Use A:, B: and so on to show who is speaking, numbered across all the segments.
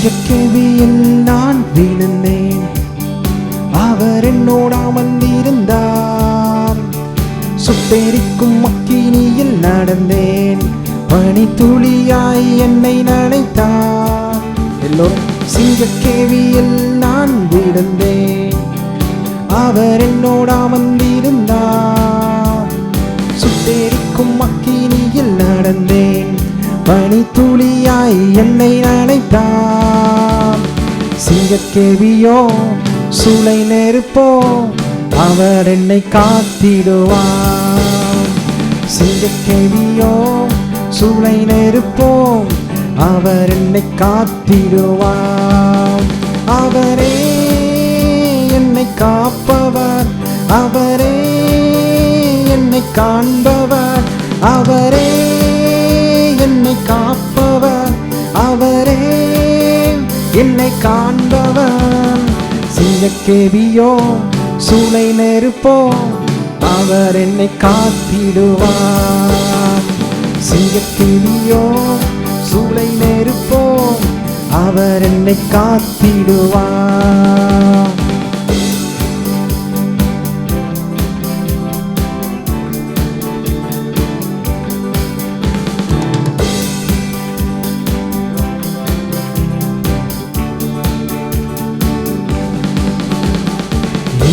A: சிங்கக்கேவியில் நான் விழுந்தேன், அவர் என்னோடு அமர்ந்திருந்தார். சுட்டெரிக்கும் அக்கினியில் நடந்தேன், பனித்துளியாய் என்னை நனைத்தார். எல்லோரும் சிங்கக்கேவியில் நான் விழுந்தேன், அவர் என்னோடு அமர்ந்திருந்தார். சுட்டெரிக்கும் அக்கினியில் நடந்தேன், பனித்துளியாய் என்னை நனைத்தார். சிங்கக்கேவியோ சூளை நெருப்போ, அவர் என்னை காத்திடுவார். சிங்கக்கேவியோ சூளை நெருப்போ, அவர் என்னை காத்திடுவார். அவரே என்னை காப்பவர், அவரே என்னை காண்பவர், அவரே என்னை காப்பவர், அவரே என்னை காண்பவர். சிங்கக்கேவியோ சூளை நெருப்போ, அவர் என்னை காத்திடுவார். சிங்கக்கேவியோ சூளை நெருப்போ, அவர் என்னை காத்திடுவார்.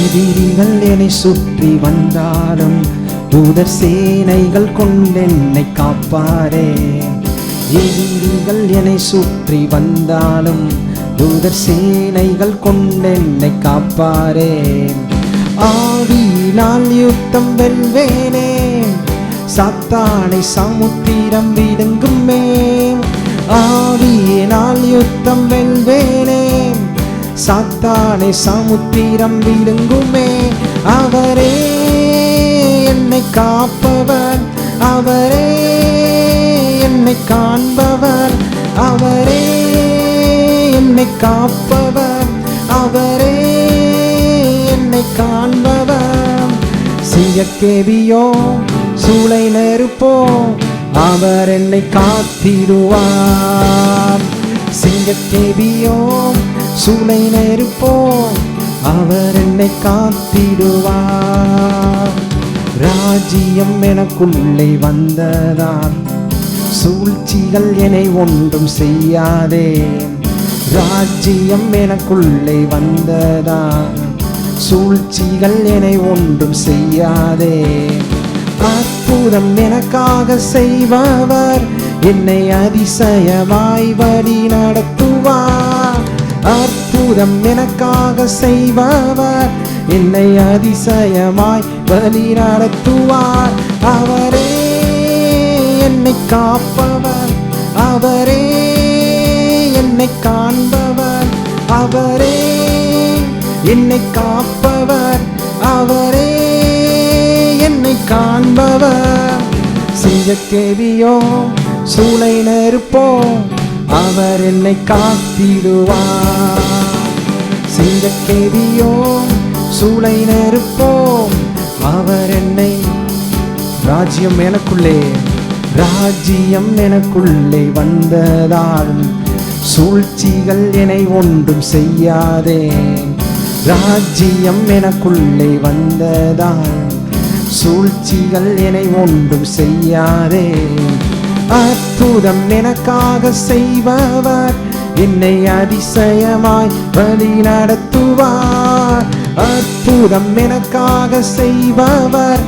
A: எதிரிகள் என்னை சுற்றி வந்தாலும் தூதர் சேனைகள் கொண்டென்னை காப்பாரே. எதிரிகள் என்னை சுற்றி வந்தாலும் தூதர் சேனைகள் கொண்டென்னை காப்பாரே. ஆவியினால் யுத்தம் வெல்வேனே, சாத்தானை சமுத்திரம் விழுங்குமே. ஆவியினால் யுத்தம் வெல்வேனே, சாத்தானை சமுத்திரம் விழுங்குமே. அவரே என்னை காப்பவர், அவரே என்னை காண்பவர், அவரே என்னை காப்பவர், அவரே என்னை காண்பவர். சிங்கக்கேவியோ சூளை நெருப்போ, அவர் என்னை காத்திடுவார். சிங்கக்கேவியோ சூளை நெருப்போ, அவர் என்னை காத்திடுவார். ராஜ்யம் எனக்குள்ளே வந்ததால் சூழ்ச்சிகள் என்னை ஒன்றும் செய்யாதே. ராஜ்யம் எனக்குள்ளே வந்ததால் சூழ்ச்சிகள் என்னை ஒன்றும் செய்யாதே. அற்புதம் எனக்காக செய்பவர் என்னை அதிசயமாய் வழி நடத்துவார். அற்புதம் எனக்காக செய்பவர் என்னை அதிசயமாய் வழி நடத்துவார். அவரே என்னை காப்பவர், அவரே என்னை காண்பவர், அவரே என்னை காப்பவர், அவரே என்னை காண்பவர். சிங்கக்கேவியோ சூளை நெருப்போ, அவர் என்னை காத்திடுவார். சிங்கக்கேவியோ சூளை நெருப்போ, அவர் என்னை ராஜ்யம் எனக்குள்ளே, ராஜ்யம் எனக்குள்ளே வந்ததால் சூழ்ச்சிகள் என்னை ஒன்றும் செய்யாதே. ராஜ்யம் எனக்குள்ளே வந்ததால் சூழ்ச்சிகள் என்னை ஒன்றும் செய்யாதே. அற்புதம் எனக்காக செய்பவர் என்னை அதிசயமாய் வழி நடத்துவார். அற்புதம் எனக்காக செய்பவர்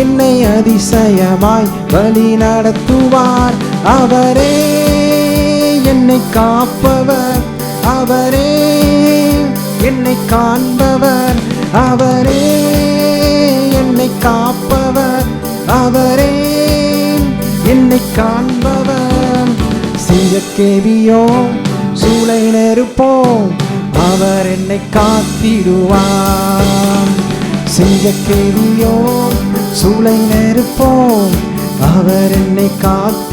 A: என்னை அதிசயமாய் வழி நடத்துவார். அவரே என்னை காப்பவர், அவரே என்னை காண்பவர், அவரே என்னை காப்பவர், அவரே என்னை காண்பவர். சிங்கக்கேவியோ சூளை நெருப்போ, அவர் என்னை காத்திடுவார். சிங்கக்கேவியோ சூளை நெருப்போ, அவர் என்னை காத்திடுவார்.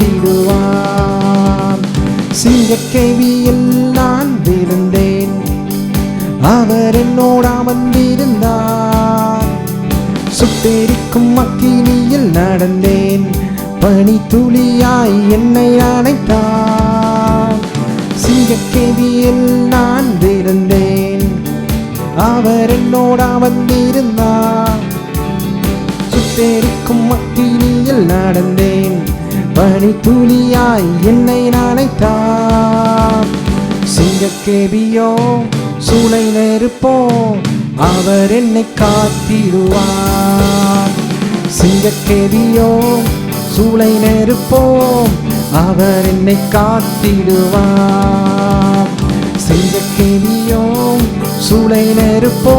A: சிங்கக்கேவியில் நான் விழுந்தேன், அவர் என்னோடு அமர்ந்திருந்தார். சுட்டெரிக்கும் அக்கினியில் நடந்தேன், பனித்துளியாய் என்னை அணைத்தார். சிங்கக்கேபியில் நான் இருந்தேன், அவர் என்னோட வந்திருந்தார். சுட்டெரிக்கும் அக்கினியில் நடந்தேன், பனி துளியாய் என்னை நனைத்தார். சிங்கக்கேபியோ சூளை நெருப்போ, அவர் என்னை காத்திடுவார். சிங்கக்கேபியோ சூளை நெருப்போ, அவர் என்னை காத்திடுவார். சிங்கக்கேபியோ சூளை நெருப்போ,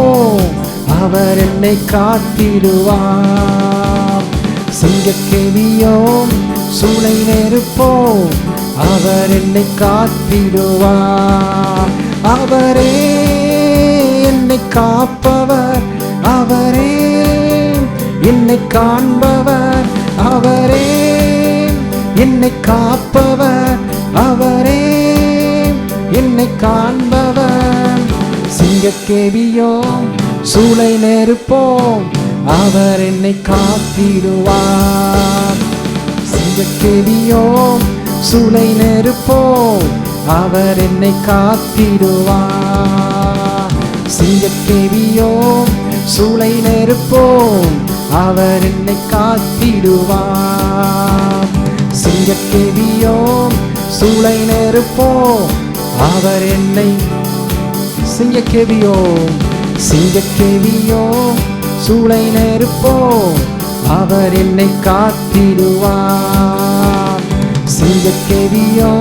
A: அவர் என்னை காத்திடுவார். சிங்கக்கேபியோ சூளை நெருப்போ, அவர் என்னை காத்திடுவார். அவரே என்னை காப்பவர், அவரே என்னை காண்பவர், அவரே என்னை காப்பவர், அவரே என்னை காண்பவர். சிங்கக்கேபியோ சூளை நெருப்போ, அவர் என்னை காத்திடுவார். சிங்கக்கேபியோ சூளை நெருப்போ, அவர் என்னை காத்திடுவார். சிங்கக்கேபியோ சூளை நெருப்போ, அவர் என்னை காத்திடுவார். சிங்கக்கேபியோ சூளை நெருப்போ, அவர் என்னை சிங்கக்கேபியோ சிங்கக்கேபியோ சூளை நெருப்போ, அவர் என்னை காத்திடுவார். சிங்கக்கேபியோ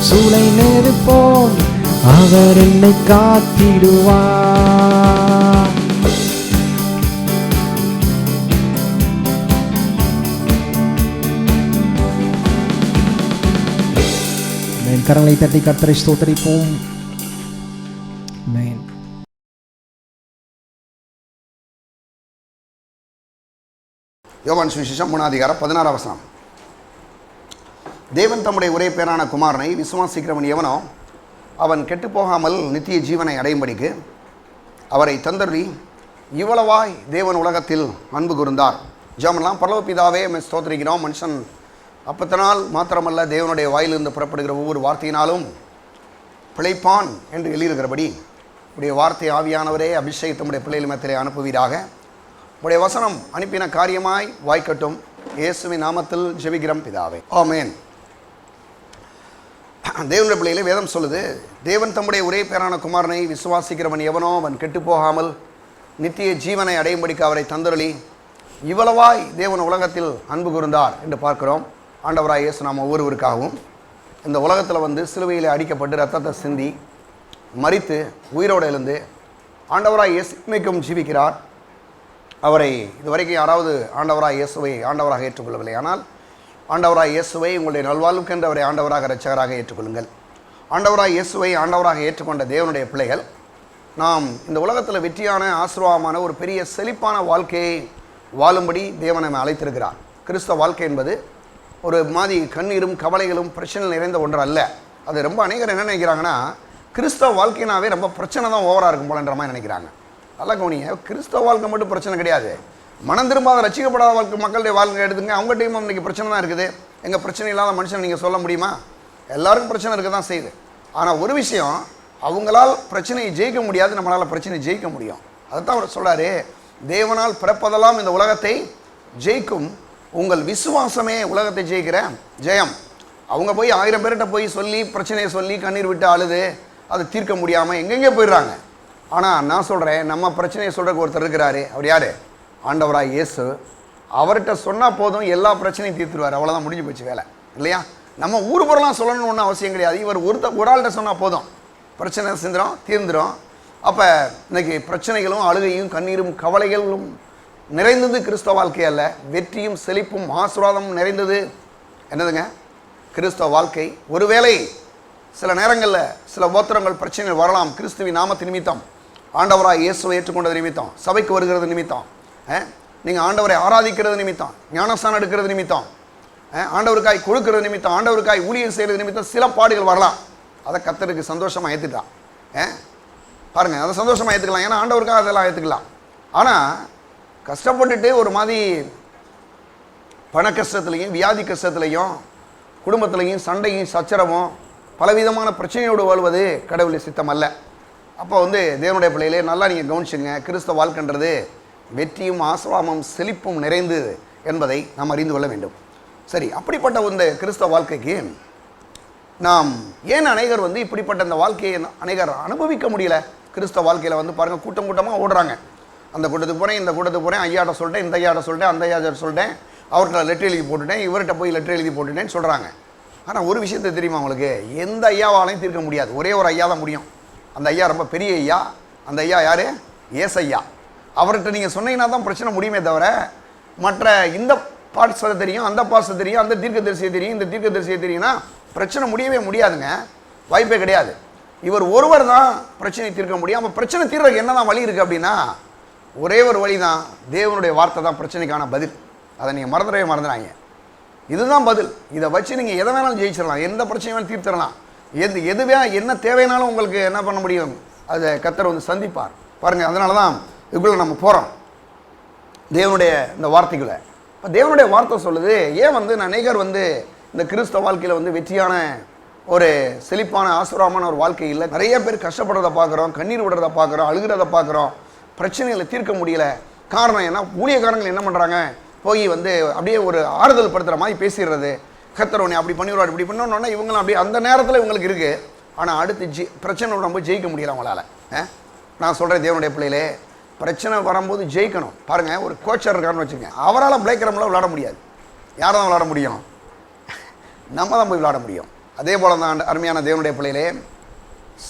A: சூளை நெருப்போ, அவர் என்னை காத்திடுவார். கரங்களை தட்டி கர்த்தரை ஸ்தோத்திரிப்போம். ஆமென்.
B: யோவான் சுவிசேஷம் 3 அதிகாரம் 16 வசனம். தேவன் தம்முடைய ஒரே பேரான குமாரனை விசுவாசிக்கிறவன் எவனோ அவன் கெட்டுப்போகாமல் நித்திய ஜீவனை அடையும்படிக்கு அவரை தந்தருளி இவ்வளவாய் தேவன் உலகத்தில் அன்பு கூர்ந்தார். ஜெபமெல்லாம். பரலோக பிதாவே, ஸ்தோத்திரிக்கிறோம். மனுஷன் அப்பத்தினால் மாத்திரமல்ல, தேவனுடைய வாயிலிருந்து புறப்படுகிற ஒவ்வொரு வார்த்தையினாலும் பிழைப்பான் என்று எழுதியிருக்கிறபடி உடைய வார்த்தை ஆவியானவரே அபிஷேகத்தமுடைய பிள்ளைகள் மத்தியிலே அனுப்புவீராக. உடைய வசனம் அனுப்பின காரியமாய் வாய்க்கட்டும். இயேசுவின் நாமத்தில் ஜெபிக்கிறோம் பிதாவே, ஆமென். தேவனுடைய பிள்ளைகளே, வேதம் சொல்லுது, தேவன் தம்முடைய ஒரே பேரான குமாரனை விசுவாசிக்கிறவன் எவனோ அவன் கெட்டு போகாமல் நித்திய ஜீவனை அடையும்படிக்கு அவரை தந்தருளி இவ்வளவாய் தேவன் உலகத்தில் அன்பு கூர்ந்தார் என்று பார்க்கிறோம். ஆண்டவராய் இயேசு நாம் ஒவ்வொருவருக்காகவும் இந்த உலகத்தில் வந்து சிலுவையில் அடிக்கப்பட்டு ரத்தத்தை சிந்தி மரித்து உயிரோடு எழுந்து ஆண்டவராய் இயேசு இன்னைக்கும் ஜீவிக்கிறார். அவரை இதுவரைக்கும் யாராவது ஆண்டவராய் இயேசுவை ஆண்டவராக ஏற்றுக்கொள்ளவில்லை. ஆனால் ஆண்டவராய் இயேசுவை உங்களுடைய நல்வாழ்வுக்கென்று அவரை ஆண்டவராக இரட்சகராக ஏற்றுக்கொள்ளுங்கள். ஆண்டவராய் இயேசுவை ஆண்டவராக ஏற்றுக்கொண்ட தேவனுடைய பிள்ளைகள் நாம் இந்த உலகத்தில் வெற்றியான ஆசீர்வாதமான ஒரு பெரிய செழிப்பான வாழ்க்கையை வாழும்படி தேவன் நம்மை அழைத்திருக்கிறார். கிறிஸ்தவ வாழ்க்கை என்பது ஒரு மாதிரி கண்ணீரும் கவலைகளும் பிரச்சனை நிறைந்த ஒன்று அல்ல. அது ரொம்ப அநேகர் என்ன நினைக்கிறாங்கன்னா, கிறிஸ்தவ வாழ்க்கைனாவே ரொம்ப பிரச்சனை தான் ஓவராக இருக்கும் போலன்ற மாதிரி நினைக்கிறாங்க. நல்லா கவனிங்க, கிறிஸ்தவ வாழ்க்கை மட்டும் பிரச்சனை கிடையாது. மனம் திரும்பாத ரசிக்கப்படாத வாழ்க்கை மக்களுடைய வாழ்க்கை எடுத்துங்க, அவங்ககிட்டையும் இன்றைக்கி பிரச்சனை தான் இருக்குது. எங்கள் பிரச்சனை இல்லாத மனுஷன் நீங்கள் சொல்ல முடியுமா? எல்லாருக்கும் பிரச்சனை இருக்க தான் செய்யுது. ஆனால் ஒரு விஷயம், அவங்களால் பிரச்சனையை ஜெயிக்க முடியாது, நம்மளால் பிரச்சனையை ஜெயிக்க முடியும். அதைத்தான் அவர் சொல்கிறாரு, தேவனால் பிறப்பதெல்லாம் இந்த உலகத்தை ஜெயிக்கும், உங்கள் விசுவாசமே உலகத்தை ஜெயிக்கிற ஜெயம். அவங்க போய் 1000 பேர்கிட்ட போய் சொல்லி பிரச்சனையை சொல்லி கண்ணீர் விட்டு அழுது அதை தீர்க்க முடியாமல் எங்கெங்கே போயிடுறாங்க. ஆனால் நான் சொல்கிறேன், நம்ம பிரச்சனையை சொல்கிறக்கு ஒருத்தர் இருக்கிறாரு. அவர் யார்? ஆண்டவராய் இயேசு. அவர்கிட்ட சொன்னால் போதும், எல்லா பிரச்சனையும் தீர்த்துருவார். அவ்வளோதான், முடிஞ்சு போச்சு வேலை, இல்லையா? நம்ம ஊர் புறலாம் சொல்லணும்னு ஒன்றும் அவசியம் கிடையாது. இவர் ஒரு ஆள்கிட்ட சொன்னால் போதும், பிரச்சனை செஞ்சிடும், தீர்ந்துடும். அப்போ இன்னைக்கு பிரச்சனைகளும் அழுகையும் கண்ணீரும் கவலைகளும் நிறைந்தது கிறிஸ்தவ வாழ்க்கை அல்ல. வெற்றியும் செழிப்பும் ஆசீர்வாதமும் நிறைந்தது என்னதுங்க? கிறிஸ்தவ வாழ்க்கை. ஒருவேளை சில நேரங்களில் சில உபத்திரங்கள் பிரச்சனைகள் வரலாம். கிறிஸ்துவின் நாமத்து நிமித்தம், ஆண்டவராய் இயேசுவை ஏற்றுக்கொண்டது நிமித்தம், சபைக்கு வருகிறது நிமித்தம், நீங்கள் ஆண்டவரை ஆராதிக்கிறது நிமித்தம், ஞானஸ்தானம் எடுக்கிறது நிமித்தம், ஆண்டவருக்காய் கொடுக்கிறது நிமித்தம், ஆண்டவருக்காய் ஊழியம் செய்கிறது நிமித்தம் சில பாடுகள் வரலாம். அதை கர்த்தருக்கு சந்தோஷமாக ஏற்றுட்டான். பாருங்கள், அதை சந்தோஷமாக ஏற்றுக்கலாம். ஏன்னா ஆண்டவருக்காக அதெல்லாம் ஏற்றுக்கலாம். ஆனால் கஷ்டப்பட்டுட்டு ஒரு மாதிரி பண கஷ்டத்துலையும் வியாதி கஷ்டத்துலையும் குடும்பத்துலையும் சண்டையும் சச்சரவும் பலவிதமான பிரச்சனையோடு வாழ்வது கடவுளுடைய சித்தம் அல்ல. அப்போ தேவனுடைய பிள்ளைகளே நல்லா நீங்கள் கவனிச்சுங்க. கிறிஸ்தவ வாழ்க்கைன்றது வெற்றியும் ஆசீர்வாதமும் செழிப்பும் நிறைந்து என்பதை நாம் அறிந்து கொள்ள வேண்டும். சரி, அப்படிப்பட்ட இந்த கிறிஸ்தவ வாழ்க்கைக்கு நாம் ஏன் அநேகர் இப்படிப்பட்ட இந்த வாழ்க்கையை அநேகர் அனுபவிக்க முடியல? கிறிஸ்தவ வாழ்க்கையில் பாருங்கள், கூட்டம் கூட்டமாக ஓடுறாங்க. அந்த கூட்டத்துக்கு போகிறேன், இந்த கூட்டத்துக்கு போகிறேன், ஐயாட்ட சொல்லிட்டேன், இந்த ஐயாட்ட சொல்லிட்டேன், அந்த ஐயாட்ட சொல்லிட்டேன், அவர்கிட்ட லெட்டர் எழுதி போட்டுட்டேன், இவர்கிட்ட போய் லெட்டர் எழுதி போட்டுட்டேன்னு சொல்கிறாங்க. ஆனால் ஒரு விஷயத்தை தெரியுமா உங்களுக்கு? எந்த ஐயாவாலையும் தீர்க்க முடியாது. ஒரே ஒரு ஐயா தான் முடியும். அந்த ஐயா ரொம்ப பெரிய ஐயா. அந்த ஐயா யார்? ஏசையா. அவர்கிட்ட நீங்கள் சொன்னீங்கன்னா தான் பிரச்சனை முடியுமே தவிர, மற்ற இந்த பாட்ஸை தெரியும், அந்த பாட்ஸை தெரியும், அந்த தீர்க்கதரிசியை தெரியும், இந்த தீர்க்கதரிசியை தெரியும்னா பிரச்சனை முடியவே முடியாதுங்க. வாய்ப்பே கிடையாது. இவர் ஒருவர் தான் பிரச்சனை தீர்க்க முடியும். அப்போ பிரச்சனை தீர்றதுக்கு என்ன தான் வழி இருக்குது அப்படின்னா, ஒரே ஒரு வழி தான். தேவனுடைய வார்த்தை தான் பிரச்சனைக்கான பதில். அதை நீங்கள் மறந்துடாங்க. இதுதான் பதில். இதை வச்சு நீங்கள் எதை வேணாலும் ஜெயிச்சிடலாம், எந்த பிரச்சனையும் வேணாலும் தீர்த்திடலாம். எதுவே என்ன தேவைனாலும் உங்களுக்கு என்ன பண்ண முடியும், அதை கர்த்தர் சந்திப்பார். பாருங்கள், அதனால தான் இதுக்குள்ளே நம்ம போகிறோம், தேவனுடைய இந்த வார்த்தைக்குள்ளே. இப்போ தேவனுடைய வார்த்தை சொல்லுது, ஏன் அநேகர் இந்த கிறிஸ்தவ வாழ்க்கையில் வெற்றியான ஒரு செழிப்பான ஆசீர்வாதமான ஒரு வாழ்க்கை இல்லை. நிறைய பேர் கஷ்டப்படுறதை பார்க்குறோம், கண்ணீர் விடுறதை பார்க்குறோம், அழுகிறத பார்க்குறோம், பிரச்சனைகளை தீர்க்க முடியல. காரணம் என்ன? ஊழியக்காரங்கள் என்ன பண்ணுறாங்க, போய் அப்படியே ஒரு ஆறுதல் படுத்துகிற மாதிரி பேசிடுறது. கர்த்தர் உன்னை அப்படி பண்ணிடுவார், இப்படி பண்ணோன்னா இவங்களும் அப்படியே அந்த நேரத்தில் இவங்களுக்கு இருக்குது. ஆனால் அடுத்து பிரச்சனை நம்ம ஜெயிக்க முடியல அவங்களால. நான் சொல்கிறேன், தேவனுடைய பிள்ளைகளே, பிரச்சனை வரும்போது ஜெயிக்கணும். பாருங்கள், ஒரு கோச்சர் இருக்காருன்னு வச்சுக்கோங்க, அவரால் பிளேக்கிரமில் விளையாட முடியாது. யார் தான் விளையாட முடியும்? நம்ம தான் போய் விளையாட முடியும். அதே போல் தான் அருமையான தேவனுடைய பிள்ளைகளே,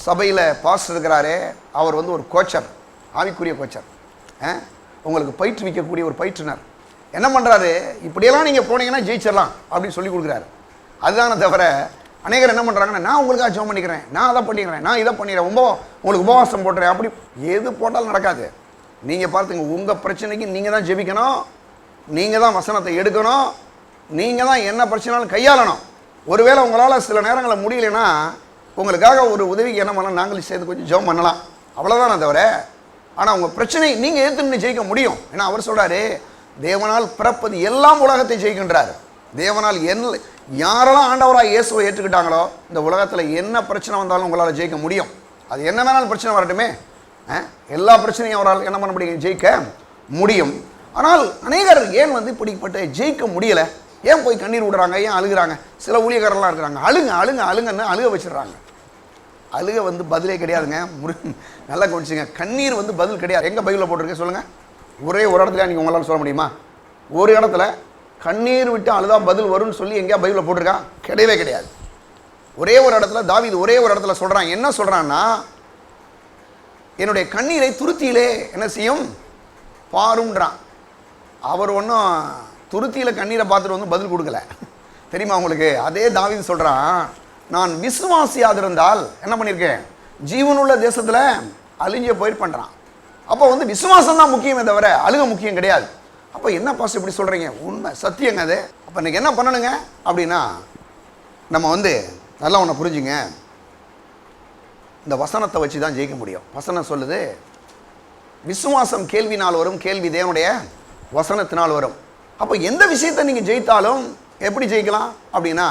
B: சபையில் பாஸ்டர் இருக்கிறாரே, அவர் ஒரு கோச்சர், ஆவிக்குரிய கோச்சர், உங்களுக்கு பயிற்றுவிக்கக்கூடிய ஒரு பயிற்றுனர். என்ன பண்ணுறாரு, இப்படியெல்லாம் நீங்கள் போனீங்கன்னா ஜெயிச்சிடலாம் அப்படின்னு சொல்லி கொடுக்குறாரு. அதுதானே தவிர அநேகர் என்ன பண்ணுறாங்கன்னா, நான் உங்களுக்காக ஜெபம் பண்ணிக்கிறேன், நான் அதை பண்ணிக்கிறேன், நான் இதை பண்ணிக்கிறேன், உங்களுக்கு உபவாசம் போட்டுறேன், அப்படி எது போட்டாலும் நடக்காது. நீங்கள் பார்த்துங்க, உங்கள் பிரச்சனைக்கு நீங்கள் தான் ஜெபிக்கணும், நீங்கள் தான் வசனத்தை எடுக்கணும், நீங்கள் தான் என்ன பிரச்சனைனாலும் கையாளணும். ஒருவேளை உங்களால் சில நேரங்களில் முடியலைன்னா உங்களுக்காக ஒரு உதவிக்கு என்ன பண்ணலாம், நாங்களும் சேர்ந்து கொஞ்சம் ஜெபம் பண்ணலாம், அவ்வளோதானே தவிர. ஆனால் உங்கள் பிரச்சனை நீங்கள் எதிர்த்து ஜெயிக்க முடியும். ஏன்னா அவர் சொல்கிறாரு, தேவனால் பிறப்பது எல்லாம் உலகத்தை ஜெயிக்கின்றார். தேவனால் யாரெல்லாம் ஆண்டவராக இயேசுவை ஏற்றுக்கிட்டாங்களோ இந்த உலகத்தில் என்ன பிரச்சனை வந்தாலும் உங்களால் ஜெயிக்க முடியும். அது என்ன வேணாலும் பிரச்சனை வரட்டுமே, எல்லா பிரச்சனையும் அவரால் என்ன பண்ண முடியும், ஜெயிக்க முடியும். ஆனால் அநேகர் ஏன் இப்படிப்பட்ட ஜெயிக்க முடியலை? ஏன் போய் கண்ணீர் விடுறாங்க, ஏன் அழுகிறாங்க? சில ஊழியக்காரர்லாம் இருக்கிறாங்க, அழுங்கன்னு அழுக வச்சிடுறாங்க. அழுக பதிலே கிடையாதுங்க. நல்லா கவனிச்சுங்க, கண்ணீர் பதில் கிடையாது. எங்கே பைபிளில் போட்டிருக்கேன் சொல்லுங்கள்? ஒரே ஒரு இடத்துல நீங்கள் உங்களால் சொல்ல முடியுமா? ஒரு இடத்துல கண்ணீர் விட்டு அழுதா பதில் வரும்னு சொல்லி எங்கேயா பைபிளில் போட்டிருக்கான்? கிடையவே கிடையாது. ஒரே ஒரு இடத்துல தாவீது ஒரே ஒரு இடத்துல சொல்கிறான். என்ன சொல்கிறான்னா, என்னுடைய கண்ணீரை துருத்தியிலே என்ன செய்யும் பாருன்றான். அவர் ஒன்றும் துருத்தியில் கண்ணீரை பார்த்துட்டு பதில் கொடுக்கல, தெரியுமா உங்களுக்கு? அதே தாவீது சொல்கிறான், நான் விசுவாசியாக இருந்தால் என்ன பண்ணியிருக்கேன், ஜீவனுள்ள தேசத்தில் அழிஞ்ச போயிருப்பேன்றான். அப்போ விசுவாசம் தான் முக்கியமே தவிர அழுக முக்கியம் கிடையாது. அப்போ என்ன பாஸ் இப்படி சொல்கிறீங்க? உண்மை, சத்தியங்க அது. அப்போ இன்றைக்கி என்ன பண்ணணுங்க அப்படின்னா, நம்ம நல்லா ஒன்று புரிஞ்சுங்க, இந்த வசனத்தை வச்சு தான் ஜெயிக்க முடியும். வசனம் சொல்லுது, விசுவாசம் கேள்வினால் வரும், கேள்வி தேவனுடைய வசனத்தினால் வரும். அப்போ எந்த விஷயத்தை நீங்கள் ஜெயித்தாலும் எப்படி ஜெயிக்கலாம் அப்படின்னா,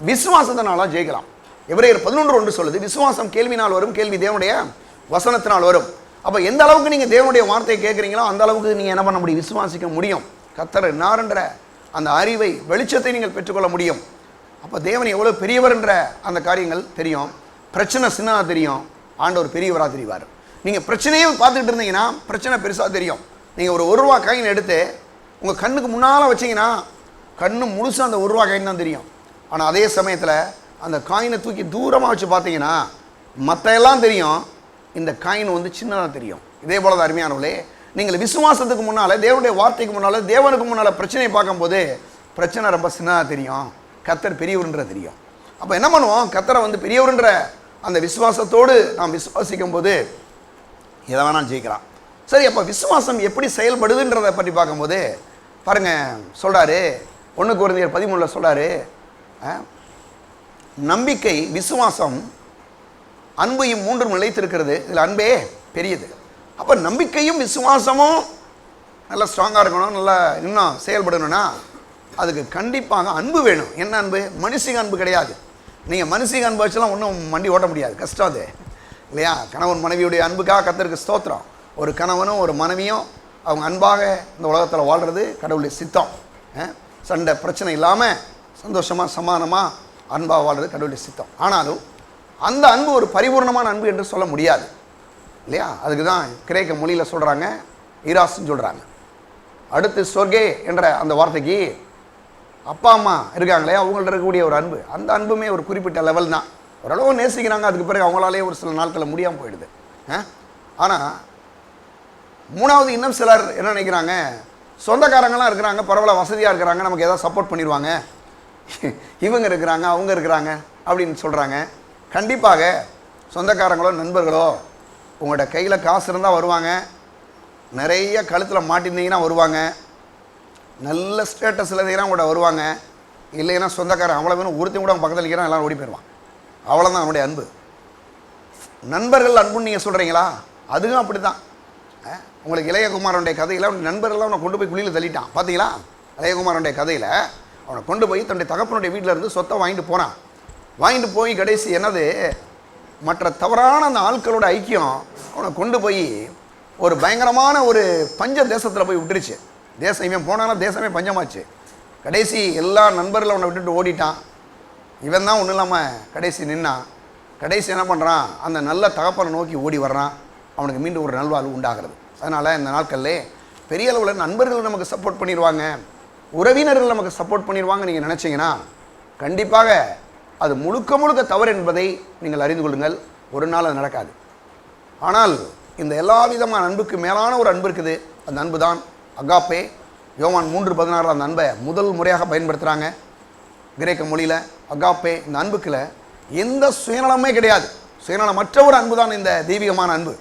B: விசுவாசத்தினால ஜெயிக்கலாம். எபிரேயர் 11:1 சொல்லுது, விசுவாசம் கேள்வினால் வரும், கேள்வி தேவனுடைய வசனத்தினால் வரும். அப்போ எந்த அளவுக்கு நீங்கள் தேவனுடைய வார்த்தையை கேட்குறீங்களோ அந்த அளவுக்கு நீங்கள் என்ன பண்ண முடியும், விசுவாசிக்க முடியும். கர்த்தர் என்னார்ன்ற அந்த அறிவை, வெளிச்சத்தை நீங்கள் பெற்றுக்கொள்ள முடியும். அப்போ தேவன் எவ்வளோ பெரியவர் என்ற அந்த காரியங்கள் தெரியும். பிரச்சனை சின்னதாக தெரியும், ஆண்டவர் பெரியவராக தெரிவார். நீங்கள் பிரச்சனையே பார்த்துக்கிட்டு இருந்தீங்கன்னா பிரச்சனை பெருசாக தெரியும். நீங்கள் ஒரு ரூபா காயின் எடுத்து உங்கள் கண்ணுக்கு முன்னால் வச்சிங்கன்னா கண்ணு முழுசாக அந்த ரூபா காயின் தான் தெரியும். ஆனால் அதே சமயத்தில் அந்த காயினை தூக்கி தூரமாக வச்சு பார்த்தீங்கன்னா மற்ற எல்லாம் தெரியும், இந்த காயின் சின்னதாக தெரியும். இதே போல தான் அருமையானவர்களே, நீங்கள் விசுவாசத்துக்கு முன்னால், தேவனுடைய வார்த்தைக்கு முன்னால், தேவனுக்கு முன்னால் பிரச்சனையை பார்க்கும்போது பிரச்சனை ரொம்ப சின்னதாக தெரியும், கர்த்தர் பெரியவர்ன்ற தெரியும். அப்போ என்ன பண்ணுவோம், கர்த்தரை பெரியவர்ன்ற அந்த விசுவாசத்தோடு நாம் விசுவாசிக்கும் போது எதை வேணாலும் ஜெயிக்கலாம். சரி, அப்போ விசுவாசம் எப்படி செயல்படுதுன்றதை பற்றி பார்க்கும்போது பாருங்கள், சொல்கிறாரு 1 கொரிந்தியர் 13 சொல்கிறாரு, நம்பிக்கை, விசுவாசம், அன்பையும் 3 நிலைத்திருக்கிறது, இதில் அன்பே பெரியது. அப்போ நம்பிக்கையும் விசுவாசமும் நல்லா ஸ்ட்ராங்காக இருக்கணும், நல்லா இன்னும் செயல்படணும்னா அதுக்கு கண்டிப்பாக அன்பு வேணும். என்ன அன்பு? மனுஷங்க அன்பு கிடையாது, நீங்கள் மனுஷிக அன்பு வச்செல்லாம் ஒன்றும் வண்டி ஓட்ட முடியாது, கஷ்டம் அது இல்லையா? கணவன் மனைவியுடைய அன்புக்காக கர்த்தருக்கு ஸ்தோத்திரம். ஒரு கணவனும் ஒரு மனைவியும் அவங்க அன்பாக இந்த உலகத்தில் வாழ்கிறது கடவுளுடைய சித்தம். சண்டை பிரச்சனை இல்லாமல் சந்தோஷமாக சமாதானமாக அன்பாக வாழ்கிறது கடவுளுடைய சித்தம். ஆனாலும் அந்த அன்பு ஒரு பரிபூர்ணமான அன்பு என்று சொல்ல முடியாது இல்லையா? அதுக்கு தான் கிரேக்க மொழியில் சொல்கிறாங்க ஈராஸ்ன்னு சொல்கிறாங்க. அடுத்து சொர்கே என்ற அந்த வார்த்தைக்கு அப்பா அம்மா இருக்காங்களே அவங்கள்ட்ட இருக்கக்கூடிய ஒரு அன்பு, அந்த அன்புமே ஒரு குறிப்பிட்ட லெவல் தான். ஓரளவு நேசிக்கிறாங்க, அதுக்கு பிறகு அவங்களாலே ஒரு சில நாட்களில் முடியாமல் போயிடுது. ஆனால் மூணாவது இன்னும் சிலர் என்ன நினைக்கிறாங்க, சொந்தக்காரங்களாம் இருக்கிறாங்க, பரவாயில்ல வசதியாக இருக்கிறாங்க, நமக்கு ஏதாவது சப்போர்ட் பண்ணிடுவாங்க, இவங்க இருக்கிறாங்க அவங்க இருக்கிறாங்க அப்படின்னு சொல்கிறாங்க. கண்டிப்பாக சொந்தக்காரங்களோ நண்பர்களோ உங்கள்கிட்ட கையில் காசு இருந்தால் வருவாங்க, நிறைய கழுத்தில் மாட்டிருந்தீங்கன்னா வருவாங்க, நல்ல ஸ்டேட்டஸில் இருந்தீங்கன்னா கூட வருவாங்க. இல்லைன்னா சொந்தக்காரன் அவ்வளோ வேணும் ஒருத்தையும் கூட அவங்க பக்கத்தில் இருக்கிறான் எல்லோரும் ஓடி போயிடுவான். அவ்வளோதான் அவனுடைய அன்பு. நண்பர்கள் அன்புன்னு நீங்கள் சொல்கிறீங்களா? அதுவும் அப்படி தான். உங்களுக்கு இளையகுமாரனுடைய கதையில் அவன் நண்பர்கள்லாம் அவனை கொண்டு போய் குழியில் தள்ளிட்டான் பார்த்தீங்களா? இளையகுமாரனுடைய கதையில் அவனை கொண்டு போய் தன்னுடைய தகப்பனுடைய வீட்டில் இருந்து சொத்தை வாங்கிட்டு போனான். வாங்கிட்டு போய் கடைசி என்னது, மற்ற தவறான அந்த ஆட்களோட ஐக்கியம் அவனை கொண்டு போய் ஒரு பயங்கரமான ஒரு பஞ்ச தேசத்தில் போய் விட்டுருச்சு. தேசம் இவன் போனாலும் தேசமே பஞ்சமாச்சு. கடைசி எல்லா நண்பர்களும் அவனை விட்டுட்டு ஓடிட்டான். இவன் தான் ஒன்றும் இல்லாமல் கடைசி நின்னான். கடைசி என்ன பண்ணுறான், அந்த நல்ல தகப்பனை நோக்கி ஓடி வர்றான். அவனுக்கு மீண்டும் ஒரு நல்வாழ்வு உண்டாகிறது. அதனால் இந்த நாட்களில் பெரிய அளவில் நண்பர்கள் நமக்கு சப்போர்ட் பண்ணிடுவாங்க, உறவினர்கள் நமக்கு சப்போர்ட் பண்ணிடுவாங்க நீங்கள் நினச்சிங்கன்னா கண்டிப்பாக அது முழுக்க முழுக்க தவறு என்பதை நீங்கள் அறிந்து கொள்ளுங்கள். ஒரு நாள் அது நடக்காது. ஆனால் இந்த எல்லா விதமான அன்புக்கு மேலான ஒரு அன்பு இருக்குது. அந்த அன்பு தான் அகாப்பே. யோவான் 3:16 அந்த அன்பை முதல் முறையாக பயன்படுத்துகிறாங்க கிரேக்க மொழியில். அகாப்பே, இந்த அன்புக்குள்ள எந்த சுயநலமே கிடையாது, சுயநலமற்ற ஒரு அன்பு தான் இந்த தெய்வீகமான அன்பு.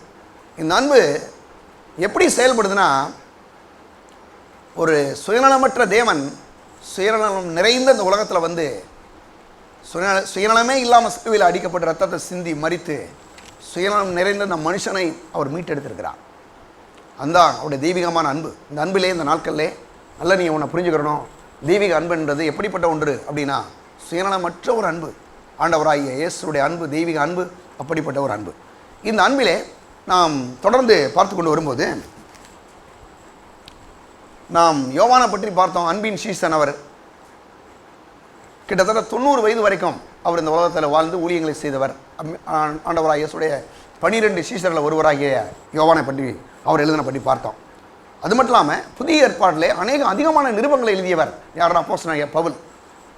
B: இந்த அன்பு எப்படி செயல்படுதுன்னா, ஒரு சுயநலமற்ற தேவன் சுயநலம் நிறைந்த இந்த உலகத்தில் வந்து சுயநலமே இல்லாமல் சிலுவையில் அடிக்கப்பட்ட ரத்தத்தை சிந்தி மரித்து சுயநலம் நிறைந்த இந்த மனுஷனை அவர் மீட்டெடுத்திருக்கிறார். அந்த அவருடைய தெய்வீகமான அன்பு. இந்த அன்பிலே இந்த நாட்களிலே நல்லா நீங்கள் உன்னை புரிஞ்சுக்கிறணும். தெய்வீக அன்புன்றது எப்படிப்பட்ட ஒன்று அப்படின்னா சுயநலமற்ற ஒரு அன்பு. ஆண்டவராகிய இயேசுடைய அன்பு தெய்வீக அன்பு, அப்படிப்பட்ட ஒரு அன்பு. இந்த அன்பிலே நாம் தொடர்ந்து பார்த்து கொண்டு வரும்போது நாம் யோவானை பற்றி பார்த்தோம். அன்பின் சீசன் அவர். கிட்டத்தட்ட 90 வயது வரைக்கும் அவர் இந்த உலகத்தில் வாழ்ந்து ஊழியங்களை செய்தவர். ஆண்டவராகிய இயேசுடைய 12 சீசரில் ஒருவராகிய யோவானை பற்றி அவர் எழுதின பற்றி பார்த்தோம். அது மட்டும் இல்லாமல் புதிய ஏற்பாட்டிலே அதிகமான நிருபங்களை எழுதியவர் யாருன்னா அப்போஸ்தலனாகிய பவுல்.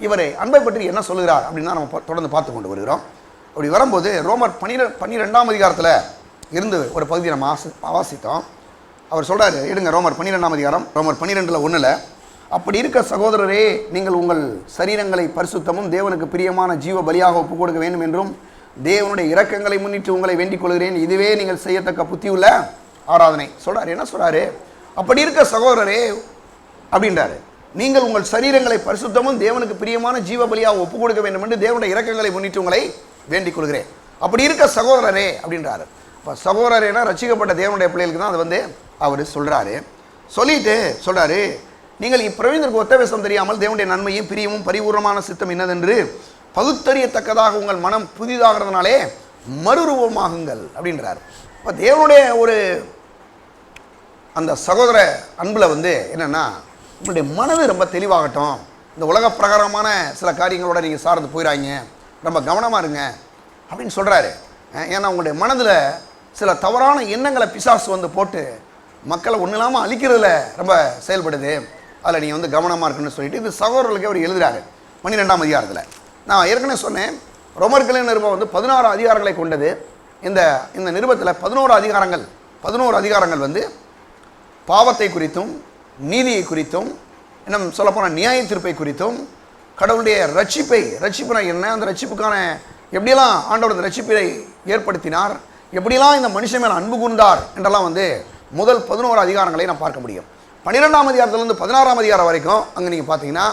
B: இவர் அன்பை பற்றி என்ன சொல்லுகிறார் அப்படின்னா நம்ம தொடர்ந்து பார்த்து கொண்டு வருகிறோம். அப்படி வரும்போது ரோமர் 12ஆம் அதிகாரத்தில் இருந்து ஒரு பகுதியை நம்ம வாசித்தோம். அவர் சொல்கிறாரு, எடுங்க ரோமர் 12ஆம் அதிகாரம், ரோமர் 12:1. அப்படி இருக்க சகோதரரே, நீங்கள் உங்கள் சரீரங்களை பரிசுத்தமும் தேவனுக்கு பிரியமான ஜீவ பலியாக ஒப்புக் கொடுக்க வேண்டும் என்றும் தேவனுடைய இரக்கங்களை முன்னிட்டு உங்களை வேண்டிக் கொள்கிறேன். இதுவே நீங்கள் செய்யத்தக்க புத்தியுள்ள ஆராதனை. சொல்கிறார். என்ன சொல்கிறாரு? அப்படி இருக்க சகோதரரே அப்படின்றாரு, நீங்கள் உங்கள் சரீரங்களை பரிசுத்தமும் தேவனுக்கு பிரியமான ஜீவ பலியாக ஒப்புக் கொடுக்க வேண்டும் என்று தேவனுடைய இரக்கங்களை முன்னிட்டு உங்களை வேண்டிக் கொள்கிறேன். அப்படி இருக்க சகோதரரே அப்படின்றாரு. இப்போ சகோதரரேனா ரட்சிக்கப்பட்ட தேவனுடைய பிள்ளைகளுக்கு தான் அது வந்து அவர் சொல்கிறாரு. சொல்லிட்டு சொல்கிறாரு, நீங்கள் இப்பிரவீனருக்கு ஒத்த வேஷம் தெரியாமல் தேவனுடைய நன்மையும் பிரியமும் பரிபூர்ணமான சித்தம் என்னதென்று பகுத்தறியத்தக்கதாக உங்கள் மனம் புதிதாகிறதுனாலே மறுரூபமாகுங்கள் அப்படின்றார். இப்போ தேவனுடைய ஒரு அந்த சகோதர அன்பில் வந்து என்னென்னா, உங்களுடைய மனது ரொம்ப தெளிவாகட்டும். இந்த உலக பிரகாரமான சில காரியங்களோட நீங்கள் சார்ந்து போயிடாங்க, ரொம்ப கவனமாக இருங்க அப்படின்னு சொல்கிறாரு. ஏன்னா உங்களுடைய மனதில் சில தவறான எண்ணங்களை பிசாசு வந்து போட்டு மக்களை ஒன்றும் இல்லாமல் அழிக்கிறதுல ரொம்ப செயல்படுது. அதில் நீங்கள் வந்து கவனமாக இருக்குன்னு சொல்லிட்டு இது சகோதரர்களுக்கு அவர் எழுதுகிறாரு 12ஆம் அதிகாரத்தில். நான் ஏற்கனவே சொன்னேன், ரோமர்களின் நிருபம் வந்து 16 அதிகாரங்களை கொண்டது. இந்த நிருபத்தில் 11 அதிகாரங்கள் வந்து பாவத்தை குறித்தும் நீதியை குறித்தும், இன்னும் சொல்லப்போனால் நியாய தீர்ப்பை குறித்தும், கடவுளுடைய ரட்சிப்புனா என்ன, அந்த ரட்சிப்புக்கான எப்படியெல்லாம் ஆண்டவர் அந்த ரட்சிப்பை ஏற்படுத்தினார், எப்படியெல்லாம் இந்த மனுஷன் மேலே அன்பு கூர்ந்தார் என்றெல்லாம் வந்து முதல் 11 அதிகாரங்களை நான் பார்க்க முடியும். 12ஆம் அதிகாரத்திலிருந்து 16ஆம் அதிகாரம் வரைக்கும் அங்கே நீங்கள் பார்த்தீங்கன்னா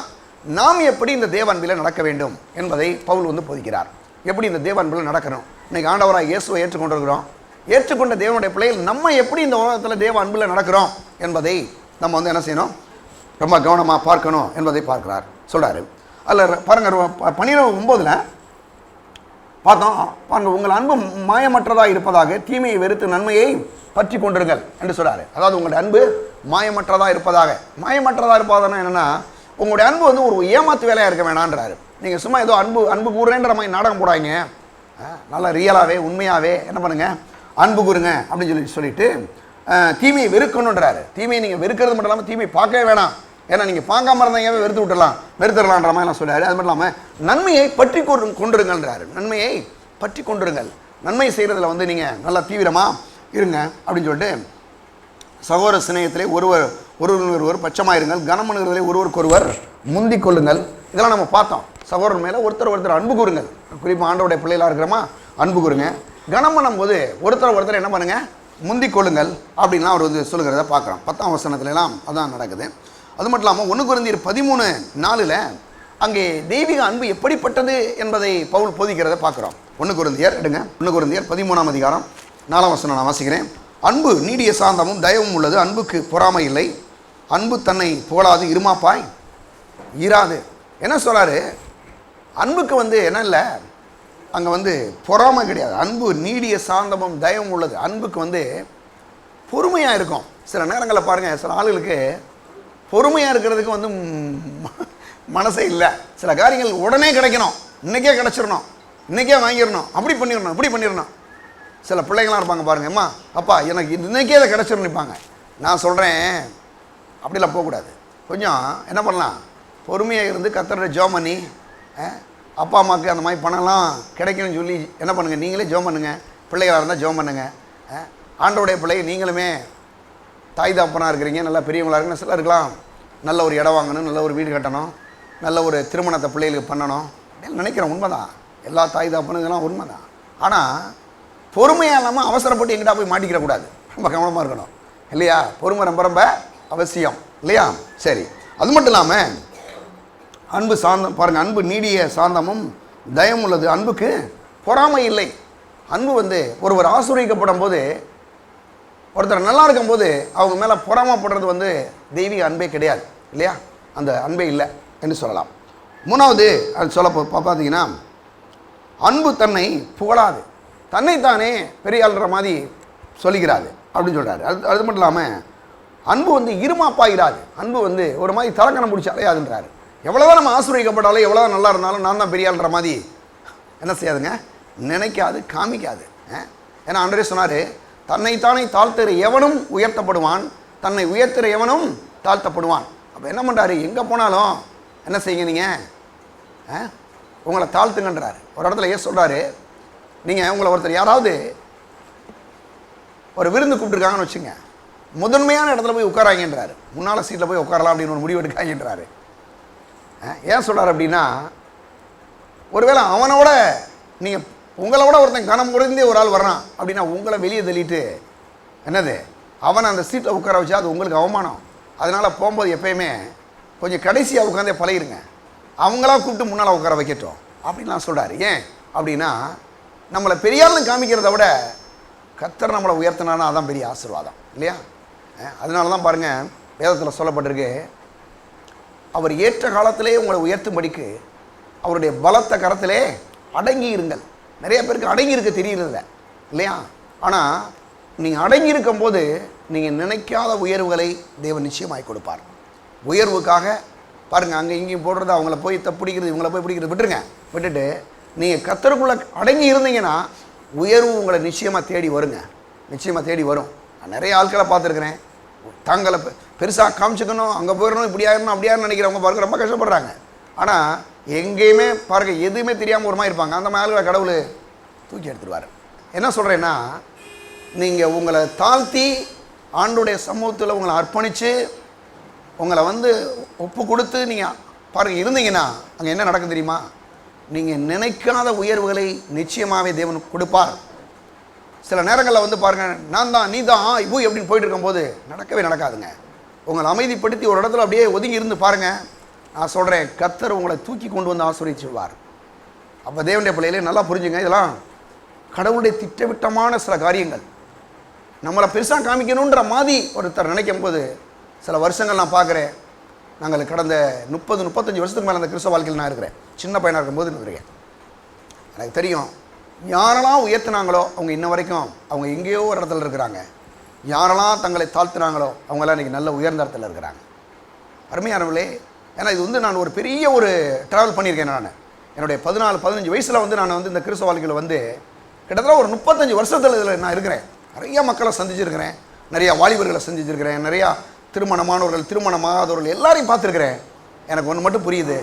B: நாம் எப்படி இந்த தேவ அன்பில் நடக்க வேண்டும் என்பதை பவுல் வந்து போதிக்கிறார். எப்படி இந்த தேவ அன்பில் நடக்கணும். இன்றைக்கி ஆண்டவராக இயேசுவை ஏற்றுக்கொண்டிருக்கிறோம். ஏற்றுக்கொண்ட தேவனுடைய பிள்ளைகள் நம்ம எப்படி இந்த உலகத்தில் தேவ அன்பில் நடக்கிறோம் என்பதை நம்ம வந்து என்ன செய்யணும், ரொம்ப கவனமாக பார்க்கணும் என்பதை பார்க்கிறார் சொல்கிறாரு. அதில் பாருங்கள் 12:9 பார்த்தோம் பாருங்க, உங்கள் அன்பு மாயமற்றதாக இருப்பதாக தீமையை வெறுத்து நன்மையை பற்றி கொண்டிருங்கள் என்று சொல்றாரு. அதாவது உங்களுடைய அன்பு மாயமற்றதாக இருப்பதாக. மாயமற்றதாக இருப்பதானா என்னன்னா, உங்களுடைய அன்பு வந்து ஒரு ஏமாத்து வேலையாக இருக்க வேணான்றாரு. நீங்கள் சும்மா ஏதோ அன்பு அன்பு கூறுறேன்ற மாதிரி நாடகம் போடாங்க. நல்லா ரியலாகவே உண்மையாகவே என்ன பண்ணுங்க, அன்பு கூறுங்க அப்படின்னு சொல்லிட்டு தீமையை வெறுக்கணுன்றாரு. தீமையை நீங்கள் வெறுக்கிறது மட்டும் இல்லாமல் தீமையை பார்க்கவே வேணாம். ஏன்னா நீங்கள் பார்க்காம இருந்தீங்கவே வெறுத்துடலான்ற மாதிரிலாம் சொல்றாரு. அது மட்டும் இல்லாமல் நன்மையை பற்றி கொண்டிருங்கன்றாரு. நன்மையை பற்றி கொண்டிருங்கள். நன்மை செய்கிறதுல வந்து நீங்கள் நல்லா தீவிரமாக இருங்க அப்படின்னு சொல்லிட்டு, சகோதர சிநேகத்திலே ஒருவர் பட்சமாயிருங்கள், கனமனுகிறதிலே ஒருவருக்கொருவர் முந்திக் கொள்ளுங்கள். இதெல்லாம் நம்ம பார்த்தோம். சகோதரன் மேலே ஒருத்தர் அன்பு கூறுங்கள். குறிப்பாக ஆண்டவருடைய பிள்ளைகளாக இருக்கிறோமா, அன்பு கூறுங்க. கனம் பண்ணும் போது ஒருத்தர் என்ன பண்ணுங்க, முந்திக் கொள்ளுங்கள் அப்படின்லாம் அவர் வந்து சொல்லுகிறத பார்க்குறோம். 10ஆம் வசனத்துலலாம் அதான் நடக்குது. அது மட்டும் இல்லாமல் 1 கொரிந்தியர் 13:4 அங்கே தெய்வீக அன்பு எப்படிப்பட்டது என்பதை பவுல் போதிக்கிறத பார்க்குறோம். 1 கொரிந்தியர் 13ஆம் அதிகாரம் 4ஆம் வசனம் நான் வாசிக்கிறேன். அன்பு நீடிய சாந்தமும் தயவும் உள்ளது, அன்புக்கு பொறாமை இல்லை, அன்பு தன்னை புகழாது, இருமாப்பாய் இராது. என்ன சொல்கிறாரு, அன்புக்கு வந்து என்ன இல்லை, அங்கே வந்து பொறாமை கிடையாது. அன்பு நீடிய சாந்தமும் தயவும் உள்ளது. அன்புக்கு வந்து பொறுமையாக இருக்கும். சில நேரங்களில் பாருங்கள், சில ஆளுகளுக்கு பொறுமையாக இருக்கிறதுக்கு வந்து மனசே இல்லை. சில காரியங்கள் உடனே கிடைக்கணும், இன்றைக்கே கிடச்சிடணும், இன்றைக்கே வாங்கிடணும், அப்படி பண்ணிடணும், இப்படி பண்ணிடணும். சில பிள்ளைங்களாம் இருப்பாங்க பாருங்கள், அம்மா அப்பா எனக்கு இன்றைக்கே அதை கிடச்சிடணும் நிற்பாங்க. நான் சொல்கிறேன் அப்படிலாம் போகக்கூடாது. கொஞ்சம் என்ன பண்ணலாம், பொறுமையாக இருந்து கர்த்தரோட ஜெபம் பண்ணி, அப்பா அம்மாவுக்கு அந்த மாதிரி பணம்லாம் கிடைக்கணும்னு சொல்லி என்ன பண்ணுங்கள், நீங்களே ஜெபம் பண்ணுங்கள். பிள்ளைகளாக இருந்தால் ஜெபம் பண்ணுங்கள். ஆண்டவருடைய பிள்ளைங்க நீங்களுமே தாய் தாப்பனாக இருக்கிறீங்க, நல்லா பெரியவங்களாக இருக்குன்னு சில இருக்கலாம். நல்ல ஒரு இடம் வாங்கணும், நல்ல ஒரு வீடு கட்டணும், நல்ல ஒரு திருமணத்தை பிள்ளைகளுக்கு பண்ணணும் அப்படின்னு நினைக்கிறேன். உண்மைதான், எல்லா தாய் தாப்பனுங்கெல்லாம் உண்மைதான். ஆனால் பொறுமையாக இல்லாமல் அவசரப்பட்டு எங்கிட்ட போய் மாட்டிக்கிறக்கூடாது. ரொம்ப கவனமாக இருக்கணும் இல்லையா. பொறுமை ரொம்ப ரொம்ப அவசியம் இல்லையா. சரி, அது மட்டும் இல்லாமல் அன்பு சாந்தம் பாருங்கள், அன்பு நீடிய சாந்தமும் தயம் உள்ளது, அன்புக்கு பொறாமை இல்லை. அன்பு வந்து ஒருவர் ஆசீர்வதிக்கப்படும் போது, ஒருத்தர் நல்லா இருக்கும்போது அவங்க மேலே பொறாமப்படுறது வந்து தெய்வீக அன்பே கிடையாது இல்லையா. அந்த அன்பே இல்லை என்று சொல்லலாம். 3வது அது சொல்ல பார்த்தீங்கன்னா, அன்பு தன்னை புகழாது, தன்னைத்தானே பெரிய ஆள்ற மாதிரி சொல்லிக்கிறாரு அப்படின்னு சொல்கிறாரு. அது மட்டும் இல்லாமல் அன்பு வந்து இருமாப்பாயிராது. அன்பு வந்து ஒரு மாதிரி தலக்கணம் பிடிச்சி அலையாதுன்றாரு. எவ்வளோதான் நம்ம ஆசீர்வதிக்கப்பட்டாலும், எவ்வளோதான் நல்லா இருந்தாலும், நான் தான் பெரிய ஆள்ற மாதிரி என்ன செய்யாதுங்க, நினைக்காது, காமிக்காது. ஏன்னா ஆண்டவரே சொன்னார், தன்னைத்தானே தாழ்த்துற எவனும் உயர்த்தப்படுவான், தன்னை உயர்த்துற எவனும் தாழ்த்தப்படுவான். அப்போ என்ன பண்ணுறாரு, எங்கே போனாலும் என்ன செய்யுங்க, நீங்கள் உங்களை தாழ்த்துங்கன்றாரு. ஒரு இடத்துல ஏன் சொல்கிறாரு, நீங்கள் உங்களை ஒருத்தர் யாராவது ஒரு விருந்து கூப்பிட்டுருக்காங்கன்னு வச்சுங்க, முதன்மையான இடத்துல போய் உட்காராங்கன்றாரு. முன்னால் சீட்டில் போய் உட்காரலாம் அப்படின்னு ஒரு முடிவு எடுக்காங்கன்றாரு. ஏன் சொல்கிறார் அப்படின்னா, ஒருவேளை அவனோட நீங்கள் உங்களோட ஒருத்தன் கனம் குறைந்தே ஒரு ஆள் வர்றான் அப்படின்னா உங்களை வெளியே தள்ளிட்டு என்னது அவனை அந்த சீட்டில் உட்கார வச்சா அது உங்களுக்கு அவமானம். அதனால் போகும்போது எப்பயுமே கொஞ்சம் கடைசியாக உட்காந்தே பழகிருங்க. அவங்களா கூப்பிட்டு முன்னால் உட்கார வைக்கட்டும் அப்படின்லாம் சொல்கிறாரு. ஏன் அப்படின்னா, நம்மளை பெரியார்னு காமிக்கிறத விட கர்த்தர் நம்மளை உயர்த்தினானா அதான் பெரிய ஆசீர்வாதம் இல்லையா. அதனால தான் பாருங்கள், வேதத்தில் சொல்லப்பட்டிருக்கு, அவர் ஏற்ற காலத்திலே உங்களை உயர்த்தும்படிக்கு அவருடைய பலத்த கரத்திலே அடங்கி இருங்கள். நிறைய பேருக்கு அடங்கி இருக்க தெரியறதில்ல இல்லையா. ஆனால் நீங்கள் அடங்கி இருக்கும்போது நீங்கள் நினைக்காத உயர்வுகளை தேவன் நிச்சயமாய் கொடுப்பார். உயர்வுக்காக பாருங்கள், அங்கே இங்கேயும் போடுறது, அவங்கள போய் பிடிக்கிறது, இவங்கள போய் பிடிக்கிறது விட்டுருங்க. விட்டுட்டு நீங்கள் கர்த்தருக்குள்ளே அடங்கி இருந்தீங்கன்னா உயர்வு உங்களை நிச்சயமாக தேடி வருங்க, நிச்சயமாக தேடி வரும். நான் நிறைய ஆட்களை பார்த்துருக்குறேன், தங்களை பெருசாக காமிச்சுக்கணும், அங்கே போயிடணும், இப்படி ஆயிடணும், அப்படி ஆயிரம் நினைக்கிறவங்க பாருங்க ரொம்ப கஷ்டப்படுறாங்க. ஆனால் எங்கேயுமே பாருங்கள் எதுவுமே தெரியாமல் ஒரு மாதிரி இருப்பாங்க. அந்த மாதிரி ஆளுகளை கடவுள் தூக்கி எடுத்துருவார். என்ன சொல்கிறேன்னா, நீங்கள் உங்களை தாழ்த்தி ஆண்டுடைய சமூகத்தில் உங்களை அர்ப்பணித்து உங்களை வந்து ஒப்பு கொடுத்து நீங்கள் பாருங்கள் இருந்தீங்கன்னா அங்கே என்ன நடக்கும் தெரியுமா, நீங்கள் நினைக்காத உயர்வுகளை நிச்சயமாகவே தேவன் கொடுப்பார். சில நேரங்களில் வந்து பாருங்கள், நான் தான் நீ தான் இப்போ எப்படின்னு போயிட்டு இருக்கும்போது நடக்கவே நடக்காதுங்க. உங்களை அமைதிப்படுத்தி ஒரு இடத்துல அப்படியே ஒதுங்கி இருந்து பாருங்கள். நான் சொல்கிறேன், கர்த்தர் உங்களை தூக்கி கொண்டு வந்து ஆசீர்வதிச்சுடுவார். அப்போ தேவனுடைய பிள்ளைகளே நல்லா புரிஞ்சுங்க, இதெல்லாம் கடவுளுடைய திட்டவிட்டமான சில காரியங்கள். நம்மளை பெருசாக காமிக்கணுன்ற மாதிரி ஒருத்தர் நினைக்கும் போது சில வருஷங்கள் நான் பார்க்குறேன். நாங்கள் கடந்த 30-35 வருஷத்துக்கு மேலே அந்த கிறிஸ்தவ வாழ்க்கையில் நான் இருக்கிறேன். சின்ன பையனாக இருக்கும்போது இருக்கிறேன். எனக்கு தெரியும், யாரெல்லாம் உயர்த்தினாங்களோ அவங்க இன்ன வரைக்கும் அவங்க எங்கேயோ ஒரு இடத்துல இருக்கிறாங்க. யாரெல்லாம் தங்களை தாழ்த்தினாங்களோ அவங்களாம் இன்றைக்கி நல்ல உயர்ந்த இடத்துல இருக்கிறாங்க. அருமையானவர்களே, ஏன்னா இது வந்து நான் ஒரு பெரிய ஒரு ட்ராவல் பண்ணியிருக்கேன். நான் என்னுடைய 14-15 வயசில் வந்து நான் வந்து இந்த கிறிஸ்தவ வாழ்க்கையில் வந்து கிட்டத்தட்ட ஒரு 35 வருஷத்தில் இதில் நான் இருக்கிறேன். நிறைய மக்களை சந்திச்சிருக்கிறேன், நிறையா வாலிபர்களை சந்திச்சிருக்கிறேன், நிறையா திருமணமானவர்கள், திருமணமாகாதவர்கள் எல்லாரையும் பார்த்துருக்கிறேன். எனக்கு ஒன்று மட்டும் புரியுது,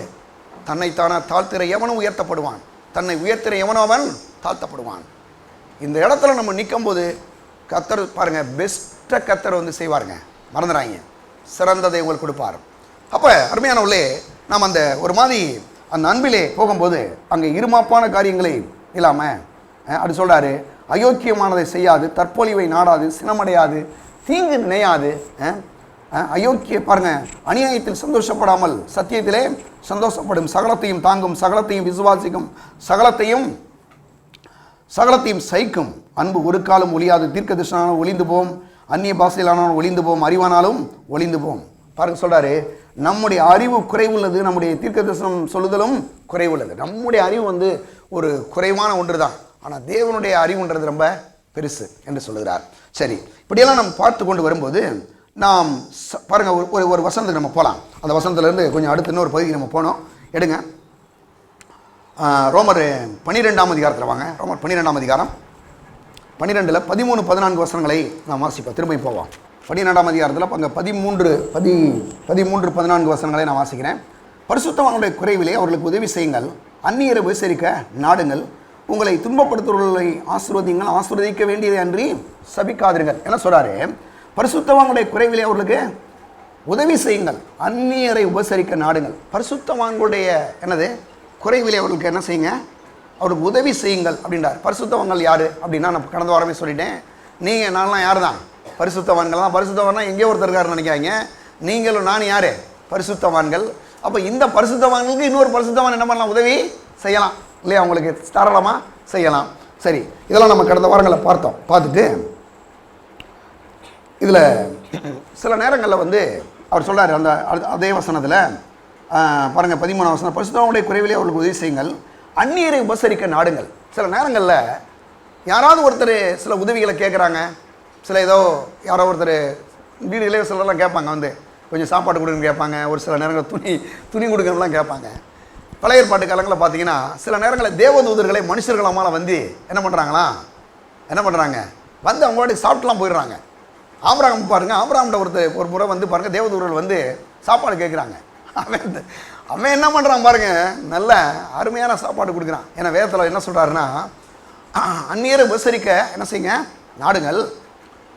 B: தன்னைத்தானே தாழ்த்துகிற எவனும் உயர்த்தப்படுவான், தன்னை உயர்த்துகிற எவனோ அவன் தாழ்த்தப்படுவான். இந்த இடத்துல நம்ம நிற்கும் போது கர்த்தர் பாருங்கள், பெஸ்ட்டை கர்த்தர் வந்து செய்வாருங்க, மறந்துடாங்க, சிறந்ததை உங்களுக்கு கொடுப்பார். அப்போ அருமையானவர்களே, நாம் அந்த ஒரு மாதிரி அந்த அன்பிலே போகும்போது அங்கே இருமாப்பான காரியங்களை இல்லாமல் அப்படி சொல்கிறாரு, அயோக்கியமானதை செய்யாது, தற்பொழிவை நாடாது, சினமடையாது, தீங்கு நினையாது, அயோக்கிய பாருங்க, அநியாயத்தில் சந்தோஷப்படாமல் சத்தியத்திலே சந்தோஷப்படும், சகலத்தையும் தாங்கும், சகலத்தையும் விசுவாசிக்கும், சகலத்தையும் சகிக்கும், அன்பு ஒரு காலம் ஒழியாது, தீர்க்க தரிசனாலும் ஒளிந்து போம், அந்நிய பாஷையிலானாலும் ஒளிந்து போம், அறிவானாலும் ஒளிந்து போம். பாருங்க சொல்றாரு, நம்முடைய அறிவு குறைவுள்ளது, நம்முடைய தீர்க்க தரிசனம் சொல்லுதலும் குறைவுள்ளது. நம்முடைய அறிவு வந்து ஒரு குறைவான ஒன்று தான், ஆனால் தேவனுடைய அறிவுன்றது ரொம்ப பெருசு என்று சொல்லுகிறார். சரி, இப்படியெல்லாம் நம்ம பார்த்து கொண்டு வரும்போது நாம் பாருங்க ஒரு வசனத்துக்கு நம்ம போகலாம். அந்த வசனத்துலேருந்து கொஞ்சம் அடுத்து இன்னொரு பகுதிக்கு நம்ம போனோம். எடுங்க, ரோமர் 12ஆம் அதிகாரத்தில் வாங்க. ரோமர் 12ஆம் அதிகாரம் 12ல் 13-14 வசனங்களை நாம் வாசிப்போம். திரும்பி போவோம். 12ஆம் அதிகாரத்தில் அங்கே 13-14 வசனங்களை நான் வாசிக்கிறேன். பரிசுத்தவான்களுடைய குறைவிலே அவர்களுக்கு உதவி செய்யுங்கள், அந்நியரை உபசரிக்க நாடுங்கள், உங்களை துன்பப்படுத்துவர்களை ஆசீர்வதிங்கள், ஆசீர்வதிக்க வேண்டியதை அன்றி சபிக்காதிருங்கள். என்ன சொல்கிறாரு? பரிசுத்தவான்களுடைய குறைவிலே அவர்களுக்கு உதவி செய்யுங்கள், அந்நியரை உபசரிக்க நாடுங்கள். பரிசுத்தவான்களுடைய என்னது குறைவிலே அவர்களுக்கு என்ன செய்யுங்க? அவருக்கு உதவி செய்யுங்கள் அப்படின்றார். பரிசுத்தவான்கள் யார் அப்படின்னா, நான் கடந்த வாரமே சொல்லிட்டேன், நீங்கள் நான்லாம் யார் தான்? பரிசுத்தவான்கள் தான். பரிசுத்தவான்னா எங்கேயோ ஒருத்தர் இருக்காருன்னு நினைக்காங்க. நீங்களும் நான் யார்? பரிசுத்தவான்கள். அப்போ இந்த பரிசுத்தவான்களுக்கு இன்னொரு பரிசுத்தவான் என்ன பண்ணலாம்? உதவி செய்யலாம் இல்லையா? அவங்களுக்கு தாராளமாக செய்யலாம். சரி, இதெல்லாம் நம்ம கடந்த வாரங்களை பார்த்தோம். பார்த்துட்டு இதில் சில நேரங்களில் வந்து அவர் சொல்கிறார், அந்த அதே வசனத்தில் பாருங்கள் 13ஆம் வசனம், பரிசுத்தவான்களுடைய குறைவிலே அவர்களுக்கு உதவி செய்யுங்கள், அந்நியரை உபசரிக்க நாடுங்கள். சில நேரங்களில் யாராவது ஒருத்தர் சில உதவிகளை கேட்குறாங்க, சில ஏதோ யாரோ ஒருத்தர் வீடுகளே சிலர்லாம் கேட்பாங்க, வந்து கொஞ்சம் சாப்பாடு கொடுக்குன்னு கேட்பாங்க, ஒரு சில நேரங்களில் துணி கொடுக்கணும்லாம் கேட்பாங்க. பழைய ஏற்பாட்டு காலங்களில் பார்த்தீங்கன்னா சில நேரங்களில் தேவதூதர்களை மனுஷர்களால் வந்து என்ன பண்ணுறாங்க வந்து அவங்களோட சாப்பிட்டுலாம் போயிடுறாங்க. ஆபிரகாம் பாருங்கள், ஆபிரகாம்கிட்ட ஒரு முறை வந்து பாருங்கள், தேவதூதர்கள் வந்து சாப்பாடு கேட்குறாங்க. அவன் என்ன பண்ணுறான் பாருங்கள், நல்ல அருமையான சாப்பாடு கொடுக்குறான். ஏன்னா வேதத்தில் என்ன சொல்கிறாருன்னா, அந்நியரை உபசரிக்க என்ன செய்யுங்க? நாடுங்கள்.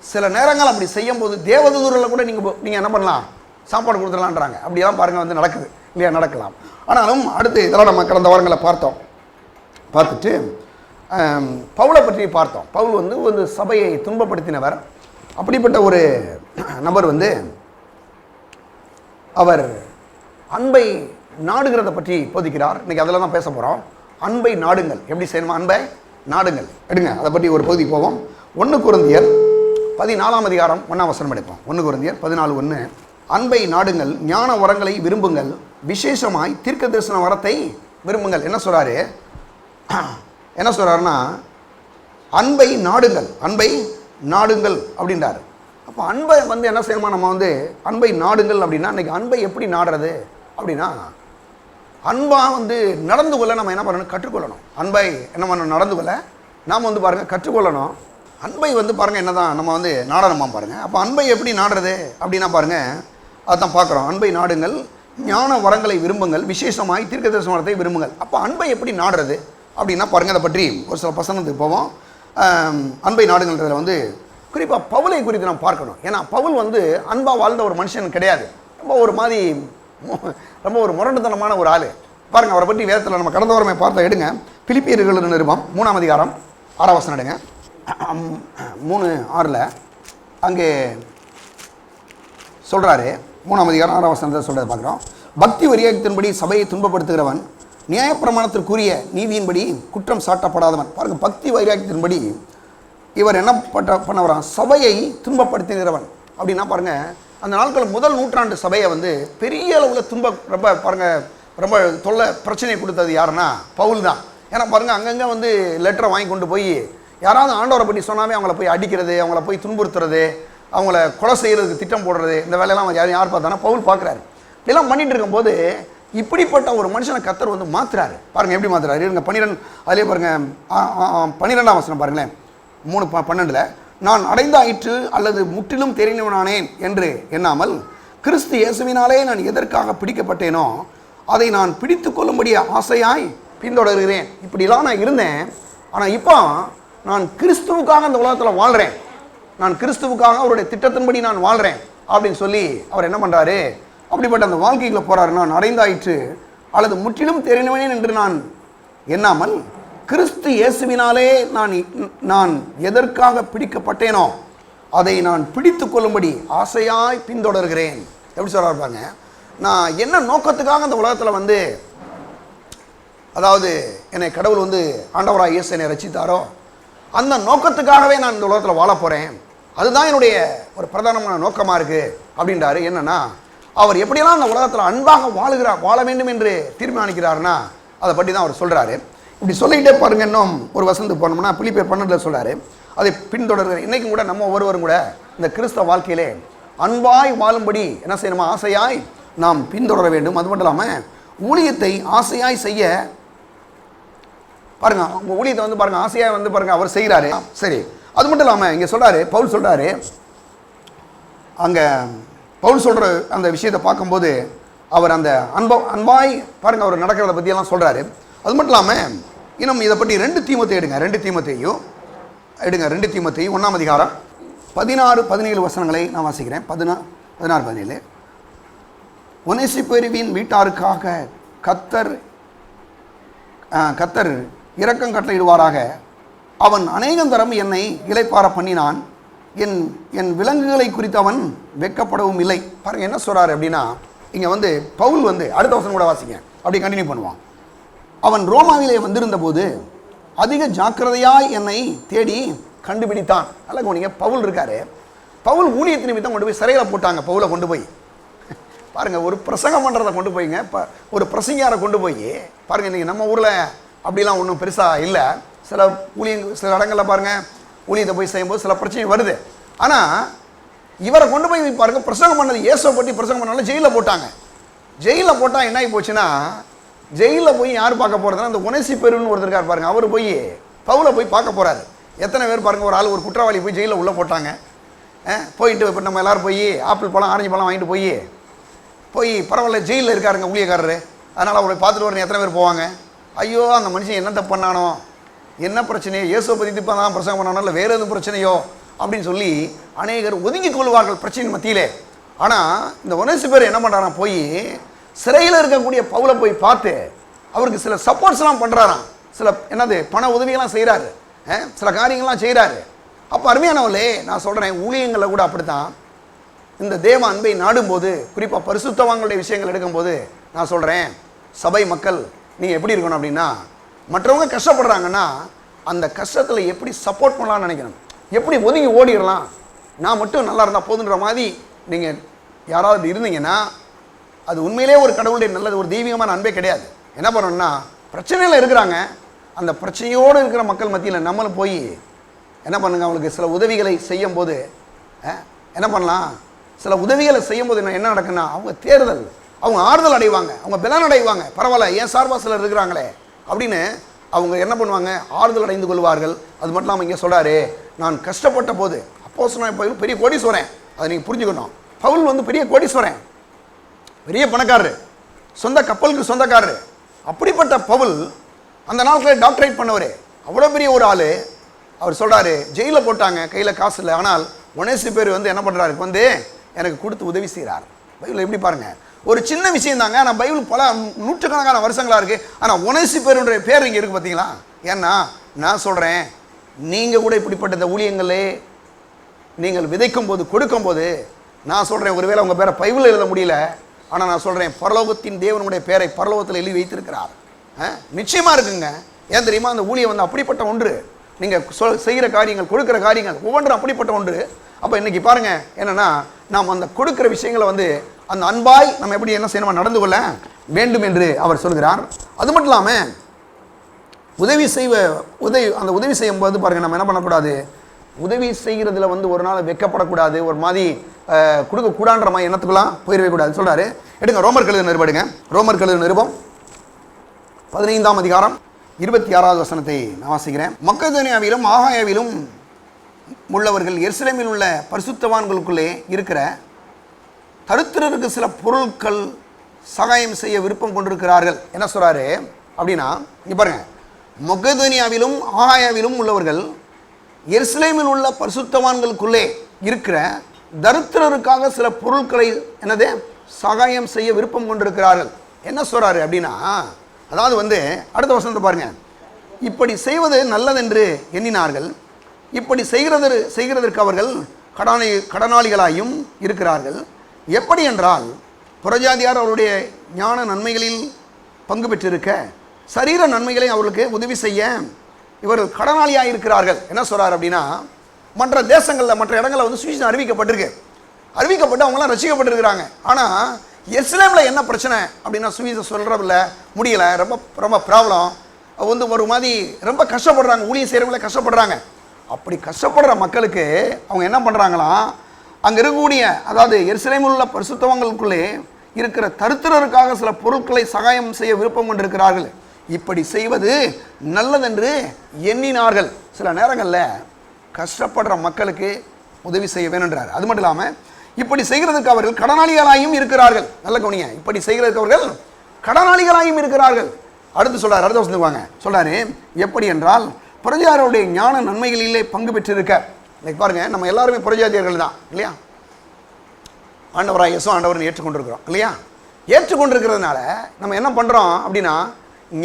B: சில நேரங்கள் அப்படி செய்யும்போது தேவதூதர்களை கூட நீங்கள் என்ன பண்ணலாம்? சாப்பாடு கொடுத்துடலான்றாங்க. அப்படியெல்லாம் பாருங்கள் வந்து நடக்குது இல்லையா? நடக்கலாம். ஆனாலும் அடுத்து இதெல்லாம் நம்ம கடந்த வாரங்களை பார்த்துட்டு பவுலை பற்றி பார்த்தோம். பவுல் வந்து சபையை துன்பப்படுத்தினவர். அப்படிப்பட்ட ஒரு நபர் வந்து அவர் அன்பை நாடுகிறத பற்றி போதிக்கிறார். இன்றைக்கி அதில் தான் பேச போகிறோம். அன்பை நாடுங்கள், எப்படி செய்யணுமா? அன்பை நாடுங்கள். எடுங்க, அதை பற்றி ஒரு பகுதி போவோம். 1 கொரிந்தியர் 14ஆம் அதிகாரம் 1ஆம் வசனம் எடுப்போம். 1 கொரிந்தியர் 14:1, அன்பை நாடுங்கள், ஞான வரங்களை விரும்புங்கள், விசேஷமாய் தீர்க்க தரிசன வரத்தை விரும்புங்கள். என்ன சொல்கிறாருன்னா, அன்பை நாடுங்கள் அப்படின்றாரு. அப்போ அன்பை வந்து என்ன செய்யணுமா? நம்ம வந்து அன்பை நாடுங்கள் அப்படின்னா, இன்றைக்கி அன்பை எப்படி நாடுறது அப்படின்னா, அன்பாக வந்து நடந்து கொள்ள நம்ம என்ன பண்ணணும்? கற்றுக்கொள்ளணும். அன்பை என்ன பண்ணணும்? நடந்து கொள்ள நாம் வந்து பாருங்கள் கற்றுக்கொள்ளணும். அன்பை வந்து பாருங்கள் என்ன தான் நம்ம வந்து நாடணுமா பாருங்கள். அப்போ அன்பை எப்படி நாடுறது அப்படின்னா பாருங்கள், அதுதான் பார்க்குறோம். அன்பை நாடுங்கள், ஞான வரங்களை விரும்புங்கள், விசேஷமாய் தீர்க்க தரிசன வரத்தை விரும்புங்கள். அப்போ அன்பை எப்படி நாடுறது அப்படின்னா பாருங்கள், அதை பற்றி ஒரு சில வசனத்துக்கு போவோம். அன்பை நாடுங்கள்ன்றதில் வந்து குறிப்பாக பவுலை குறித்து நாம் பார்க்கணும். ஏன்னா பவுல் வந்து அன்பாக வாழ்ந்த ஒரு மனுஷன் கிடையாது. ரொம்ப ஒரு முரண்டுத்தனமான ஒரு ஆள். பாருங்கள், அவரை பற்றி வேதத்தில் நம்ம கடந்த வாரமே பார்த்தோம். எடுங்க, பிலிப்பியர்கள் நிருபம் 3ஆம் அதிகாரம் 6ஆம் வசனம் எடுங்க. 3:6 அங்கே சொல்கிறாரு. 3ஆம் அதிகாரம் 6ஆம் வசனத்தை சொல்கிறத பார்க்குறோம். பக்தி வைராக்கியத்தின்படி சபையை துன்பப்படுத்துகிறவன், நியாயப்பிரமாணத்திற்குரிய நீதியின்படி குற்றம் சாட்டப்படாதவன். பாருங்கள், பக்தி வைராக்கியத்தின்படி இவர் என்ன பண்ணவரான்? சபையை துன்பப்படுத்துகிறவன் அப்படின்னா பாருங்கள், அந்த நாட்கள் முதல் நூற்றாண்டு சபையை வந்து பெரிய அளவில் ரொம்ப பாருங்கள் ரொம்ப தொல்லை பிரச்சனை கொடுத்தது யாருன்னா பவுல் தான். ஏன்னா பாருங்கள் அங்கங்கே வந்து லெட்டரை வாங்கி கொண்டு போய் யாராவது ஆண்டவரை பற்றி சொன்னாவே அவங்கள போய் அடிக்கிறது, அவங்கள போய் துன்புறுத்துறது, அவங்கள கொலை செய்கிறதுக்கு திட்டம் போடுறது, இந்த வேலையெல்லாம் யார் பார்த்தானா பவுல் பார்க்குறாரு. இதெல்லாம் பண்ணிட்டு இருக்கும்போது இப்படிப்பட்ட ஒரு மனுஷனை கர்த்தர் வந்து மாற்றுறாரு. பாருங்கள் எப்படி மாற்றுறாரு. இருங்க 12 அதிலே பாருங்கள் 12ஆம் வசனம் பாருங்களேன். 3:12 நான் அடைந்தாயிற்று அல்லது முற்றிலும் தெரிந்தவனானேன் என்று எண்ணாமல் கிறிஸ்து இயேசுவினாலே நான் எதற்காக பிடிக்கப்பட்டேனோ அதை நான் பிடித்து கொள்ளும்படி ஆசையாய் பின்தொடர்கிறேன். இப்படிலாம் நான் இருந்தேன். ஆனால் இப்போ நான் கிறிஸ்துவுக்காக அந்த உலகத்தில் வாழ்கிறேன், நான் கிறிஸ்துவுக்காக அவருடைய திட்டத்தின்படி நான் வாழ்கிறேன் அப்படின்னு சொல்லி அவர் என்ன பண்ணுறாரு, அப்படிப்பட்ட அந்த வாழ்க்கைக்குள்ள போகிறாரு. நான் அடைந்தாயிற்று அல்லது முற்றிலும் தெரிந்தவனேன் என்று நான் எண்ணாமல் கிறிஸ்து இயேசுவினாலே நான் எதற்காக பிடிக்கப்பட்டேனோ அதை நான் பிடித்து கொள்ளும்படி ஆசையாய் பின்தொடர்கிறேன். எப்படி சொல்கிறார் பாருங்க. நான் என்ன நோக்கத்துக்காக அந்த உலகத்தில் வந்து, அதாவது என்னை கடவுள் வந்து ஆண்டவராக இயேசு என்னை ரட்சித்தாரோ அந்த நோக்கத்துக்காகவே நான் இந்த உலகத்தில் வாழ போகிறேன், அதுதான் என்னுடைய ஒரு பிரதானமான நோக்கமாக இருக்குது அப்படின்றாரு. என்னென்னா அவர் எப்படியெல்லாம் அந்த உலகத்தில் அன்பாக வாழ வேண்டும் என்று தீர்மானிக்கிறாருன்னா அதை பற்றி தான் அவர் சொல்கிறாரு. இப்படி சொல்லிக்கிட்டே பாருங்க. இன்னும் ஒரு வசனத்துக்கு போனோம்னா பிலிப்பியர் 12 சொல்கிறாரு, அதை பின்தொடர்கிற இன்றைக்கும் கூட நம்ம ஒவ்வொருவரும் கூட இந்த கிறிஸ்தவ வாழ்க்கையிலே அன்பாய் வாழும்படி என்ன செய்யணுமா, ஆசையாய் நாம் பின்தொடர வேண்டும். அது மட்டும் இல்லாமல் ஊழியத்தை ஆசையாய் செய்ய பாருங்க, உங்கள் ஊழியத்தை வந்து பாருங்க ஆசையாய் வந்து பாருங்க அவர் செய்கிறாரு. சரி, அது மட்டும் இல்லாமல் இங்கே சொல்கிறாரு, பவுல் சொல்கிறாரு, அங்கே பவுல் சொல்கிற அந்த விஷயத்தை பார்க்கும்போது அவர் அந்த அன்பாய் பாருங்க அவர் நடக்கிறத பற்றியெல்லாம் சொல்கிறாரு. அது மட்டும் இல்லாமல் இன்னும் இதை பற்றி 2 தீமோத்தேயு எடுங்க, 2 தீமோத்தேயும் எடுங்க. 2 தீமோத்தேயு 1ஆம் அதிகாரம் 16-17 வசனங்களை நான் வாசிக்கிறேன். 16-17 ஒனேசிப்பேருவின் வீட்டாருக்காக கர்த்தர் இரக்கம் கட்டளையிடுவாராக. அவன் அநேகந்தரம் என்னை இளைப்பார பண்ணினான், என் விலங்குகளை குறித்து அவன் வெட்கப்படவும் இல்லை. பாருங்க என்ன சொல்கிறாரு அப்படின்னா, இங்கே வந்து பவுல் வந்து அடுத்த வசனம் கூட வாசிங்க, அப்படி கண்டினியூ பண்ணுவான். அவன் ரோமாவிலே வந்திருந்த போது அதிக ஜாக்கிரதையாய் என்னை தேடி கண்டுபிடித்தான். நல்லா கவனிங்க, பவுல் இருக்காரு, பவுல் ஊழியத்தின் நிமித்தம் கொண்டு போய் சிறையில் போட்டாங்க. பவுலை கொண்டு போய் பாருங்கள், ஒரு பிரசங்கம் பண்ணுறதை கொண்டு போய்ங்க, ஒரு பிரசங்கியாரை கொண்டு போய் பாருங்கள். இன்றைக்கி நம்ம ஊரில் அப்படிலாம் ஒன்றும் பெருசாக இல்லை. சில இடங்களில் பாருங்கள் ஊழியத்தை போய் செய்யும்போது சில பிரச்சனை வருது. ஆனால் இவரை கொண்டு போய் பாருங்கள், பிரசங்கம் பண்ணது இயேசுவை பற்றி பிரசங்கம் பண்ணாலும் ஜெயிலில் போட்டாங்க. ஜெயிலில் போட்டால் என்ன ஆகி போச்சுன்னா, ஜெயிலில் போய் யார் பார்க்க போகிறதுனா அந்த ஒனேசிப்பேருன்னு ஒருத்தர் இருக்கார் பாருங்கள், அவர் போய் பவுலை போய் பார்க்க போகிறாரு. எத்தனை பேர் பாருங்கள், ஒரு ஆள் ஒரு குற்றவாளி போய் ஜெயிலில் உள்ளே போட்டாங்க. போயிட்டு இப்போ நம்ம எல்லோரும் போய் ஆப்பிள் பழம் ஆரஞ்சு பழம் வாங்கிட்டு போய் பரவாயில்ல ஜெயிலில் இருக்காருங்க ஊழியக்காரரு, அதனால் அவரை பார்த்துட்டு வரணும் எத்தனை பேர் போவாங்க. ஐயோ அந்த மனுஷன் என்ன தப்பு பண்ணானோ, என்ன பிரச்சனையோ, இயேசுவை பற்றி இப்போ தான் பிரசங்கம் பண்ணானோ இல்லை வேறு எதுவும் பிரச்சனையோ அப்படின்னு சொல்லி அநேகர் ஒதுங்கி கொள்வார்கள் பிரச்சனை மத்தியிலே. ஆனால் இந்த ஒனேசிப்பேர் என்ன பண்ணுறாராம், போய் சிறையில் இருக்கக்கூடிய பவுலை போய் பார்த்து அவருக்கு சில சப்போர்ட்ஸ்லாம் பண்ணுறாராம், சில என்னது பண உதவியெல்லாம் செய்கிறாரு, சில காரியங்கள்லாம் செய்கிறாரு. அப்போ அருமையானவர்களே, நான் சொல்கிறேன் ஊழியங்களில் கூட அப்படித்தான். இந்த தேவ அன்பை நாடும்போது, குறிப்பாக பரிசுத்தவான்களுடைய விஷயங்கள் எடுக்கும்போது நான் சொல்கிறேன், சபை மக்கள் நீங்கள் எப்படி இருக்கணும் அப்படின்னா, மற்றவங்க கஷ்டப்படுறாங்கன்னா அந்த கஷ்டத்தில் எப்படி சப்போர்ட் பண்ணலாம்னு நினைக்கணும், எப்படி ஒதுங்கி ஓடிடலாம், நான் மட்டும் நல்லா இருந்தால் போதுன்ற மாதிரி நீங்கள் யாராவது இருந்தீங்கன்னா அது உண்மையிலே ஒரு கடவுளுடைய நல்லது, ஒரு தெய்வீகமான அன்பே கிடையாது. என்ன பண்ணணும்னா, பிரச்சனையில் இருக்கிறாங்க, அந்த பிரச்சனையோடு இருக்கிற மக்கள் மத்தியில் நம்மளும் போய் என்ன பண்ணுங்க, அவங்களுக்கு சில உதவிகளை செய்யும் போது என்ன பண்ணலாம், சில உதவிகளை செய்யும் போது என்ன நடக்குன்னா, அவங்க தேர்தல், அவங்க ஆறுதல் அடைவாங்க, அவங்க பலன் அடைவாங்க. பரவாயில்ல என் சார்பாக சிலர் இருக்கிறாங்களே அப்படின்னு அவங்க என்ன பண்ணுவாங்க, ஆறுதல் அடைந்து கொள்வார்கள். அது மட்டும் இல்லாமல் இங்கே சொல்கிறாரு, நான் கஷ்டப்பட்ட போது அப்போஸ்தலனாகிய பவுல் பெரிய கோடீஸ்வரன், அதை நீங்கள் புரிஞ்சுக்கணும். பவுல் வந்து பெரிய கோடீஸ்வரன், பெரிய பணக்காரரு, சொந்த கப்பலுக்கு சொந்தக்காரரு. அப்படிப்பட்ட பவுல் அந்த நாட்களில் டாக்டரேட் பண்ணவர், அவ்வளோ பெரிய ஒரு ஆள். அவர் சொல்கிறாரு, ஜெயிலில் போட்டாங்க, கையில் காசு இல்லை, ஆனால் ஒனேசிப்பேர் வந்து என்ன பண்ணுறாரு, வந்து எனக்கு கொடுத்து உதவி செய்கிறார். பைபிள் எப்படி பாருங்கள், ஒரு சின்ன விஷயம் தாங்க, ஆனால் பைபிள் பல நூற்றுக்கணக்கான வருஷங்களாக இருக்குது. ஆனால் ஒனேசிப்பேருடைய பேர் இங்கே இருக்குது பார்த்தீங்களா. ஏன்னா நான் சொல்கிறேன், நீங்கள் கூட இப்படிப்பட்ட இந்த ஊழியங்களே நீங்கள் விதைக்கும் போது கொடுக்கும்போது, நான் சொல்கிறேன், ஒருவேளை உங்கள் பேரை பைபிள் எழுத முடியல, ஆனால் நான் சொல்கிறேன், பரலோகத்தின் தேவனுடைய பேரை பரலோகத்தில் எழுதி வைத்திருக்கிறார். நிச்சயமாக இருக்குங்க. ஏன் தெரியுமா, அந்த ஊழியம் வந்து அப்படிப்பட்ட ஒன்று, நீங்கள் செய்கிற காரியங்கள், கொடுக்குற காரியங்கள் ஒவ்வொன்றும் அப்படிப்பட்ட ஒன்று. அப்போ இன்றைக்கி பாருங்கள், என்னென்னா நாம் அந்த கொடுக்குற விஷயங்களை வந்து அந்த அன்பாய் நம்ம எப்படி என்ன செய்யணுமா நடந்து கொள்ள வேண்டும் என்று அவர் சொல்கிறார். அது மட்டும் இல்லாமல் அந்த உதவி செய்யும்போது பாருங்கள், நம்ம என்ன பண்ணக்கூடாது, உதவி செய்கிறதுல வந்து ஒரு நாள் வெட்கப்படக்கூடாது, ஒரு மாதிரி கொடுக்கக்கூடான்ற மாதிரி எண்ணத்துக்குலாம் போயிடவே கூடாது சொல்கிறாரு. எடுங்க ரோமர் கழுது நிருபம், ரோமர் கழுது நிருபம் 15ஆம் அதிகாரம் 26வது வசனத்தை நான் வாசிக்கிறேன். மக்கெதோனியாவிலும் ஆகாயாவிலும் உள்ளவர்கள் எருசலேமில் உள்ள பரிசுத்தவான்களுக்குள்ளே இருக்கிற தரித்திரருக்கு சில பொருட்கள் சகாயம் செய்ய விருப்பம் கொண்டிருக்கிறார்கள். என்ன சொல்கிறாரு அப்படின்னா, இங்கே பாருங்க, மக்கெதோனியாவிலும் ஆகாயாவிலும் உள்ளவர்கள் எருசலேமில் உள்ள பரிசுத்தவான்களுக்குள்ளே இருக்கிற தரித்திரருக்காக சில பொருட்களை என்னது சகாயம் செய்ய விருப்பம் கொண்டிருக்கிறார்கள். என்ன சொல்கிறாரு அப்படின்னா, அதாவது வந்து அடுத்த வசனத்தை பாருங்க, இப்படி செய்வது நல்லதென்று எண்ணினார்கள், இப்படி செய்கிறதற்கு அவர்கள் கடனாளிகளாயும் இருக்கிறார்கள். எப்படி என்றால், புறஜாதியார் அவருடைய ஞான நன்மைகளில் பங்கு பெற்றிருக்க சரீர நன்மைகளை அவர்களுக்கு உதவி செய்ய இவர்கள் கடனாளியாக இருக்கிறார்கள். என்ன சொல்கிறார் அப்படின்னா, மற்ற தேசங்களில் மற்ற இடங்களில் வந்து சுவிசேஷம் அறிவிக்கப்பட்டு அவங்களாம் ரசிக்கப்பட்டிருக்கிறாங்க. ஆனால் எருசலேமில் என்ன பிரச்சனை அப்படின்னா, சுவிசேஷம் சொல்கிறதில்ல, முடியலை, ரொம்ப ரொம்ப ப்ராப்ளம் வந்து ஒரு மாதிரி ரொம்ப கஷ்டப்படுறாங்க, ஊழியம் செய்கிறவங்களே கஷ்டப்படுறாங்க. அப்படி கஷ்டப்படுற மக்களுக்கு அவங்க என்ன பண்ணுறாங்களாம், அங்கே இருக்கக்கூடிய அதாவது எருசலேமில் உள்ள பரிசுத்தவான்களுக்குள்ளே இருக்கிற தரித்திரருக்காக சில பொருட்களை சகாயம் செய்ய விருப்பம் கொண்டிருக்கிறார்கள். இப்படி செய்வது நல்லதென்று எண்ணினார்கள். சில நேரங்களில் கஷ்டப்படுற மக்களுக்கு உதவி செய்ய வேணுன்றார். அது மட்டும் இல்லாமல் இப்படி செய்கிறதுக்கு அவர்கள் கடனாளிகளாயும் இருக்கிறார்கள். நல்ல கவனிங்க, இப்படி செய்கிறதுக்கு அவர்கள் கடனாளிகளாயும் இருக்கிறார்கள். அடுத்து சொல்றாரு, அடுத்த வசனத்துக்கு வாங்க, சொல்றாரு, எப்படி என்றால் புறஜாதியாருடைய ஞான நன்மைகளிலே பங்கு பெற்றிருக்க. இன்னைக்கு பாருங்க, நம்ம எல்லாருமே புறஜாதியர்கள் தான் இல்லையா, ஆண்டவராக இயேசு ஆண்டவரை ஏற்றுக்கொண்டிருக்கிறோம் இல்லையா. ஏற்றுக்கொண்டிருக்கிறதுனால நம்ம என்ன பண்ணுறோம் அப்படின்னா,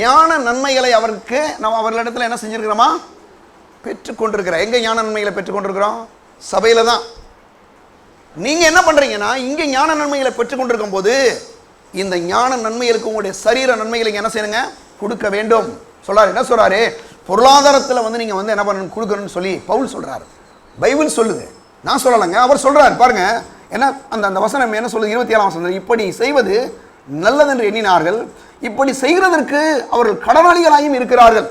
B: ஞான நன்மைகளை அவருக்கு நம்ம அவர்களிடத்தில் என்ன செஞ்சுருக்கிறோமா, பெற்றுக்கொண்டிருக்கிறோம். எங்கே ஞான நன்மைகளை பெற்றுக்கொண்டிருக்கிறோம்? சபையில் தான். நீங்கள் என்ன பண்ணுறீங்கன்னா, இங்கே ஞான நன்மைகளை பெற்றுக்கொண்டிருக்கும் போது இந்த ஞான நன்மைகளுக்கு உங்களுடைய சரீர நன்மைகளை என்ன செய்யணுங்க, கொடுக்க வேண்டும் சொல்கிறார். என்ன சொல்கிறாரு, பொருளாதாரத்தில் வந்து நீங்கள் வந்து என்ன பண்ணணும், கொடுக்கணும்னு சொல்லி பவுல் சொல்கிறார். பைபிள் சொல்லுது, நான் சொல்லலைங்க, அவர் சொல்கிறார். பாருங்க என்ன அந்த வசனம் என்ன சொல்லுது, 27ஆம் வசனம், இப்படி செய்வது நல்லதென்று எண்ணினார்கள், இப்படி செய்கிறதற்கு அவர்கள் கடனாளிகளாயும் இருக்கிறார்கள்.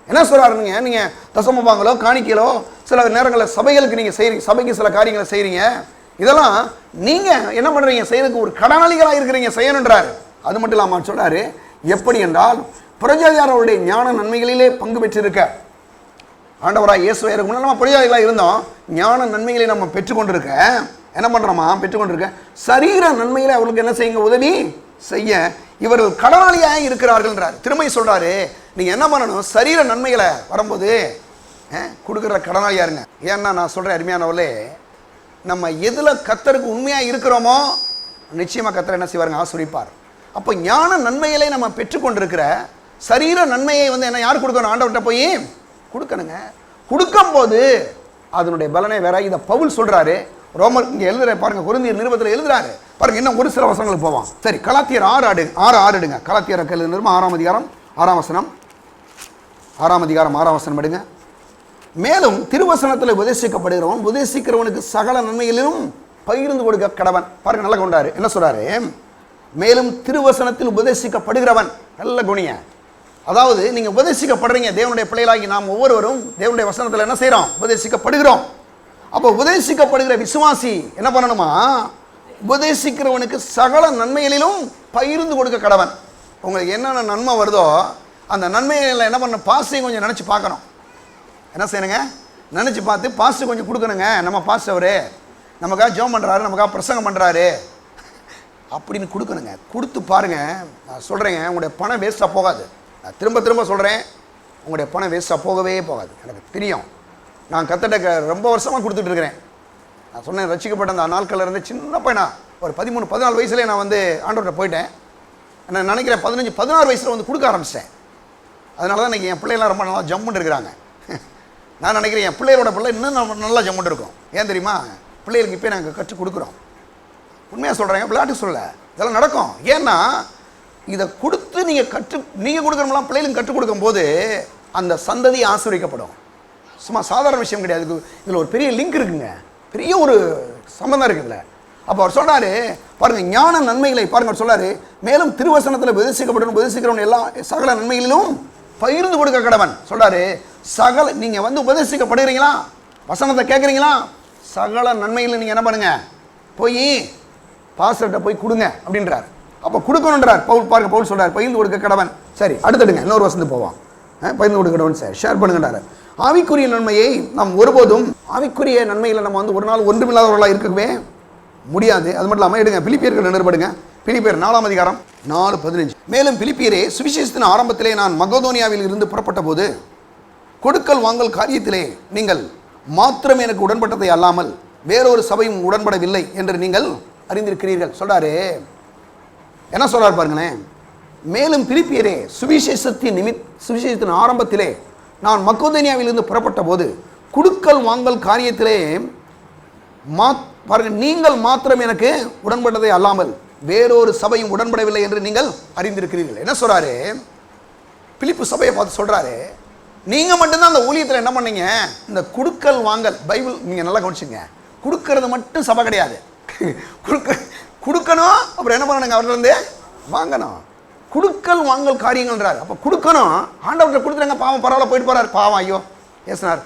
B: என்ன சொல்கிறாருங்க, நீங்கள் தசமபாங்களோ காணிக்கையிலோ சில நேரங்களில் சபைகளுக்கு நீங்கள் செய்கிறீங்க, சபைக்கு சில காரியங்களை செய்கிறீங்க, இதெல்லாம் நீங்கள் என்ன பண்ணுறீங்க, செய்யறதுக்கு ஒரு கடனாளிகளாக இருக்கிறீங்க, செய்யணுன்றார். அது மட்டும் இல்லாமல் சொல்கிறாரு, எப்படி என்றால் புறஜாதியாருடைய ஞான நன்மைகளிலே பங்கு பெற்றிருக்க. ஆண்டவராக இயேசுவருக்கு முன்னாடி நம்ம புறஜாதிகளாக இருந்தோம், ஞான நன்மைகளை நம்ம பெற்றுக்கொண்டிருக்க. என்ன பண்ணுறோமா, பெற்றுக்கொண்டிருக்க சரீர நன்மைகளை அவர்களுக்கு என்ன செய்யுங்க, உதவி செய்ய இவர்கள் கடனாளியாக இருக்கிறார்கள்ன்றார். திரும்ப சொல்கிறாரு, நீங்கள் என்ன பண்ணணும், சரீர நன்மைகளை வரும்போது கொடுக்குற கடனாளியாக இருங்க. ஏன்னா நான் சொல்கிறேன் அருமையானவர்களே, நம்ம எதில் கர்த்தருக்கு உண்மையாக இருக்கிறோமோ நிச்சயமாக கர்த்தர் என்ன செய்வாருங்க, ஆசீர்வதிப்பார். அப்போ ஞான நன்மைகளை நம்ம பெற்றுக்கொண்டிருக்கிற சரீர நன்மையை வந்து என்ன யார் கொடுக்கணும், ஆண்டவர்கிட்ட போய் கொடுக்கணுங்க. கொடுக்கும்போது அதனுடைய பலனை வேற. இதை பவுல் சொல்கிறாரு, ரோமர் இங்கே எழுதுற பாருங்க, கொரிந்தியர் நிருபத்தில் எழுதுறாரு பாருங்க. இன்னும் ஒரு சில வசனங்களுக்கு போவோம். சரி, கலாத்தியர் 6 எடுங்க. கலாத்தியர் நிருபம் 6ஆம் அதிகாரம் 6ஆம் வசனம், 6ஆம் அதிகாரம் 6ஆம் வசனம் எடுங்க. மேலும் திருவசனத்தில் உபதேசிக்கப்படுகிறவன் உபதேசிக்கிறவனுக்கு சகல நன்மைகளிலும் பகிர்ந்து கொடுக்க கடவன். பாருங்க, நல்லா கொண்டாரு. என்ன சொல்றாரு, மேலும் திருவசனத்தில் உபதேசிக்கப்படுகிறவன். நல்ல குணிய, அதாவது நீங்க உபதேசிக்கப்படுறீங்க, தேவனுடைய பிள்ளைகளாகி நாம் ஒவ்வொருவரும் தேவனுடைய வசனத்தில் என்ன செய்யறோம், உபதேசிக்கப்படுகிறோம். அப்போ உபதேசிக்கப்படுகிற விசுவாசி என்ன பண்ணணுமா, உபதேசிக்கிறவனுக்கு சகல நன்மைகளிலும் பகிர்ந்து கொடுக்க கடவன். உங்களுக்கு என்னென்ன நன்மை வருதோ அந்த நன்மைகளை என்ன பண்ணணும், பாஸ்டையும் கொஞ்சம் நினச்சி பார்க்கணும். என்ன செய்யணுங்க, நினச்சி பார்த்து பாஸ்ட்டு கொஞ்சம் கொடுக்கணுங்க. நம்ம பாஸ்ட் அவரு நமக்காக ஜெபம் பண்ணுறாரு, நமக்காக பிரசங்கம் பண்ணுறாரு அப்படின்னு கொடுக்கணுங்க. கொடுத்து பாருங்க. நான் சொல்கிறேங்க, உங்களுடைய பணம் வேஸ்ட்டாக போகாது. நான் திரும்ப திரும்ப சொல்கிறேன், உங்களுடைய பணம் வேஸ்ட்டாக போகவே போகாது. எனக்கு தெரியும், நான் கர்த்தர்ட்ட ரொம்ப வருஷமாக கொடுத்துட்ருக்கிறேன். நான் சொன்னேன், ரசிக்கப்பட்ட அந்த நாட்களில் இருந்து சின்ன பையனா ஒரு 13-14 வயசுலேயே நான் வந்து ஆண்டவர்கிட்ட போயிட்டேன். நான் நினைக்கிறேன் 15-16 வயசில் வந்து கொடுக்க ஆரம்பிச்சிட்டேன். அதனால தான் இன்றைக்கி என் பிள்ளைலாம் ரொம்ப நல்லா ஜம்முன்னு இருக்கிறாங்க. நான் நினைக்கிறேன் என் பிள்ளைகளோட பிள்ளை இன்னும் நல்லா ஜம்முன்னு இருக்கும். ஏன் தெரியுமா, பிள்ளைகளுக்கு இப்போ நாங்கள் கற்றுக் கொடுக்குறோம். உண்மையாக சொல்கிறேங்க, விளையாட்டு சொல்ல இதெல்லாம் நடக்கும். ஏன்னா இதை கொடுத்து நீங்கள் கொடுக்குறோம்லாம் பிள்ளைகளுக்கு கற்றுக் கொடுக்கும்போது அந்த சந்ததி ஆசீர்வதிக்கப்படும். சும்மா சாதாரண விஷயம் கிடையாது. இதில் ஒரு பெரிய லிங்க் இருக்குங்க, பெரிய ஒரு சம்பந்தம் இருக்குதுல்ல. அப்போ அவர் சொல்கிறாரு பாருங்கள், ஞான நன்மைகளை பாருங்கள் சொல்கிறாரு, மேலும் திருவசனத்தில் உபதேசிக்கிறவன் எல்லா சகல நன்மைகளிலும் பகிர்ந்து கொடுக்க கடவன். சொல்றாரு, சகல நீங்க வந்து உபதேசிக்கப்படுகிறீங்களா, வசனத்தை கேட்குறீங்களா, சகல நன்மையில் நீங்க என்ன பண்ணுங்க, போய் பாஸ்டர்கிட்ட போய் கொடுங்க அப்படின்றார். அப்போ கொடுக்கணுன்றார் பவுல். பாருங்க, பவுல் சொல்றார் பகிர்ந்து கொடுக்க கடவன். சரி, அடுத்தடுங்க, இன்னொரு வசனத்துக்கு போவோம். பகிர்ந்து கொடுக்க கடவன் சார், ஷேர் பண்ணுங்கன்றார். ஆவிக்குரிய நன்மையை நாம் ஒருபோதும், ஆவிக்குரிய நன்மையில் நம்ம வந்து ஒரு நாள் ஒன்றுமில்லாதவர்களாக இருக்கவே முடியாது. அது மட்டும் இல்லாமல் எடுங்க பிலிப்பியர்கள் நிருபடுங்க, பிலிப்பியர் 4ஆம் அதிகாரம் 4:15. மேலும் பிலிப்பியரே, சுவிசேஷத்தின் ஆரம்பத்திலே நான் மக்கெதோனியாவில் இருந்து புறப்பட்ட போது கொடுக்கல் வாங்கல் காரியத்திலே நீங்கள் மாத்திரம் எனக்கு உடன்பட்டதை அல்லாமல் வேறொரு சபையும் உடன்படவில்லை என்று நீங்கள் அறிந்திருக்கிறீர்கள். சொல்றாரு, என்ன சொல்றாரு பாருங்களேன். மேலும் பிலிப்பியரே, சுவிசேஷத்தின் ஆரம்பத்திலே நான் மக்கெதோனியாவில் இருந்து புறப்பட்ட போது கொடுக்கல் வாங்கல் காரியத்திலே பாருங்க, நீங்கள் மாத்திரம் எனக்கு உடன்பட்டதை அல்லாமல் வேறொரு சபையும் உடன்படவில்லை என்று நீங்கள் அறிந்திருக்கிறீர்கள். என்ன சொல்றாரு, பிலிப்பு சபையை பார்த்து சொல்றாரு, நீங்க மட்டும்தான் அந்த ஊழியத்தில் என்ன பண்ணீங்க, இந்த கொடுக்கல் வாங்கல். பைபிள் நீங்க நல்லா கவனிச்சுங்க, கொடுக்கறது மட்டும் சபை கிடையாது. கொடுக்கணும், அப்புறம் என்ன பண்ணணுங்க, அவர்கிட்ட இருந்து வாங்கணும். கொடுக்கல் வாங்கல் காரியங்கள்ன்றார். அப்போ கொடுக்கணும், ஆண்டவர்கிட்ட கொடுத்துருங்க, பாவம் பரவாயில்ல போயிட்டு போறாரு, பாவம் ஐயோ பேசினார்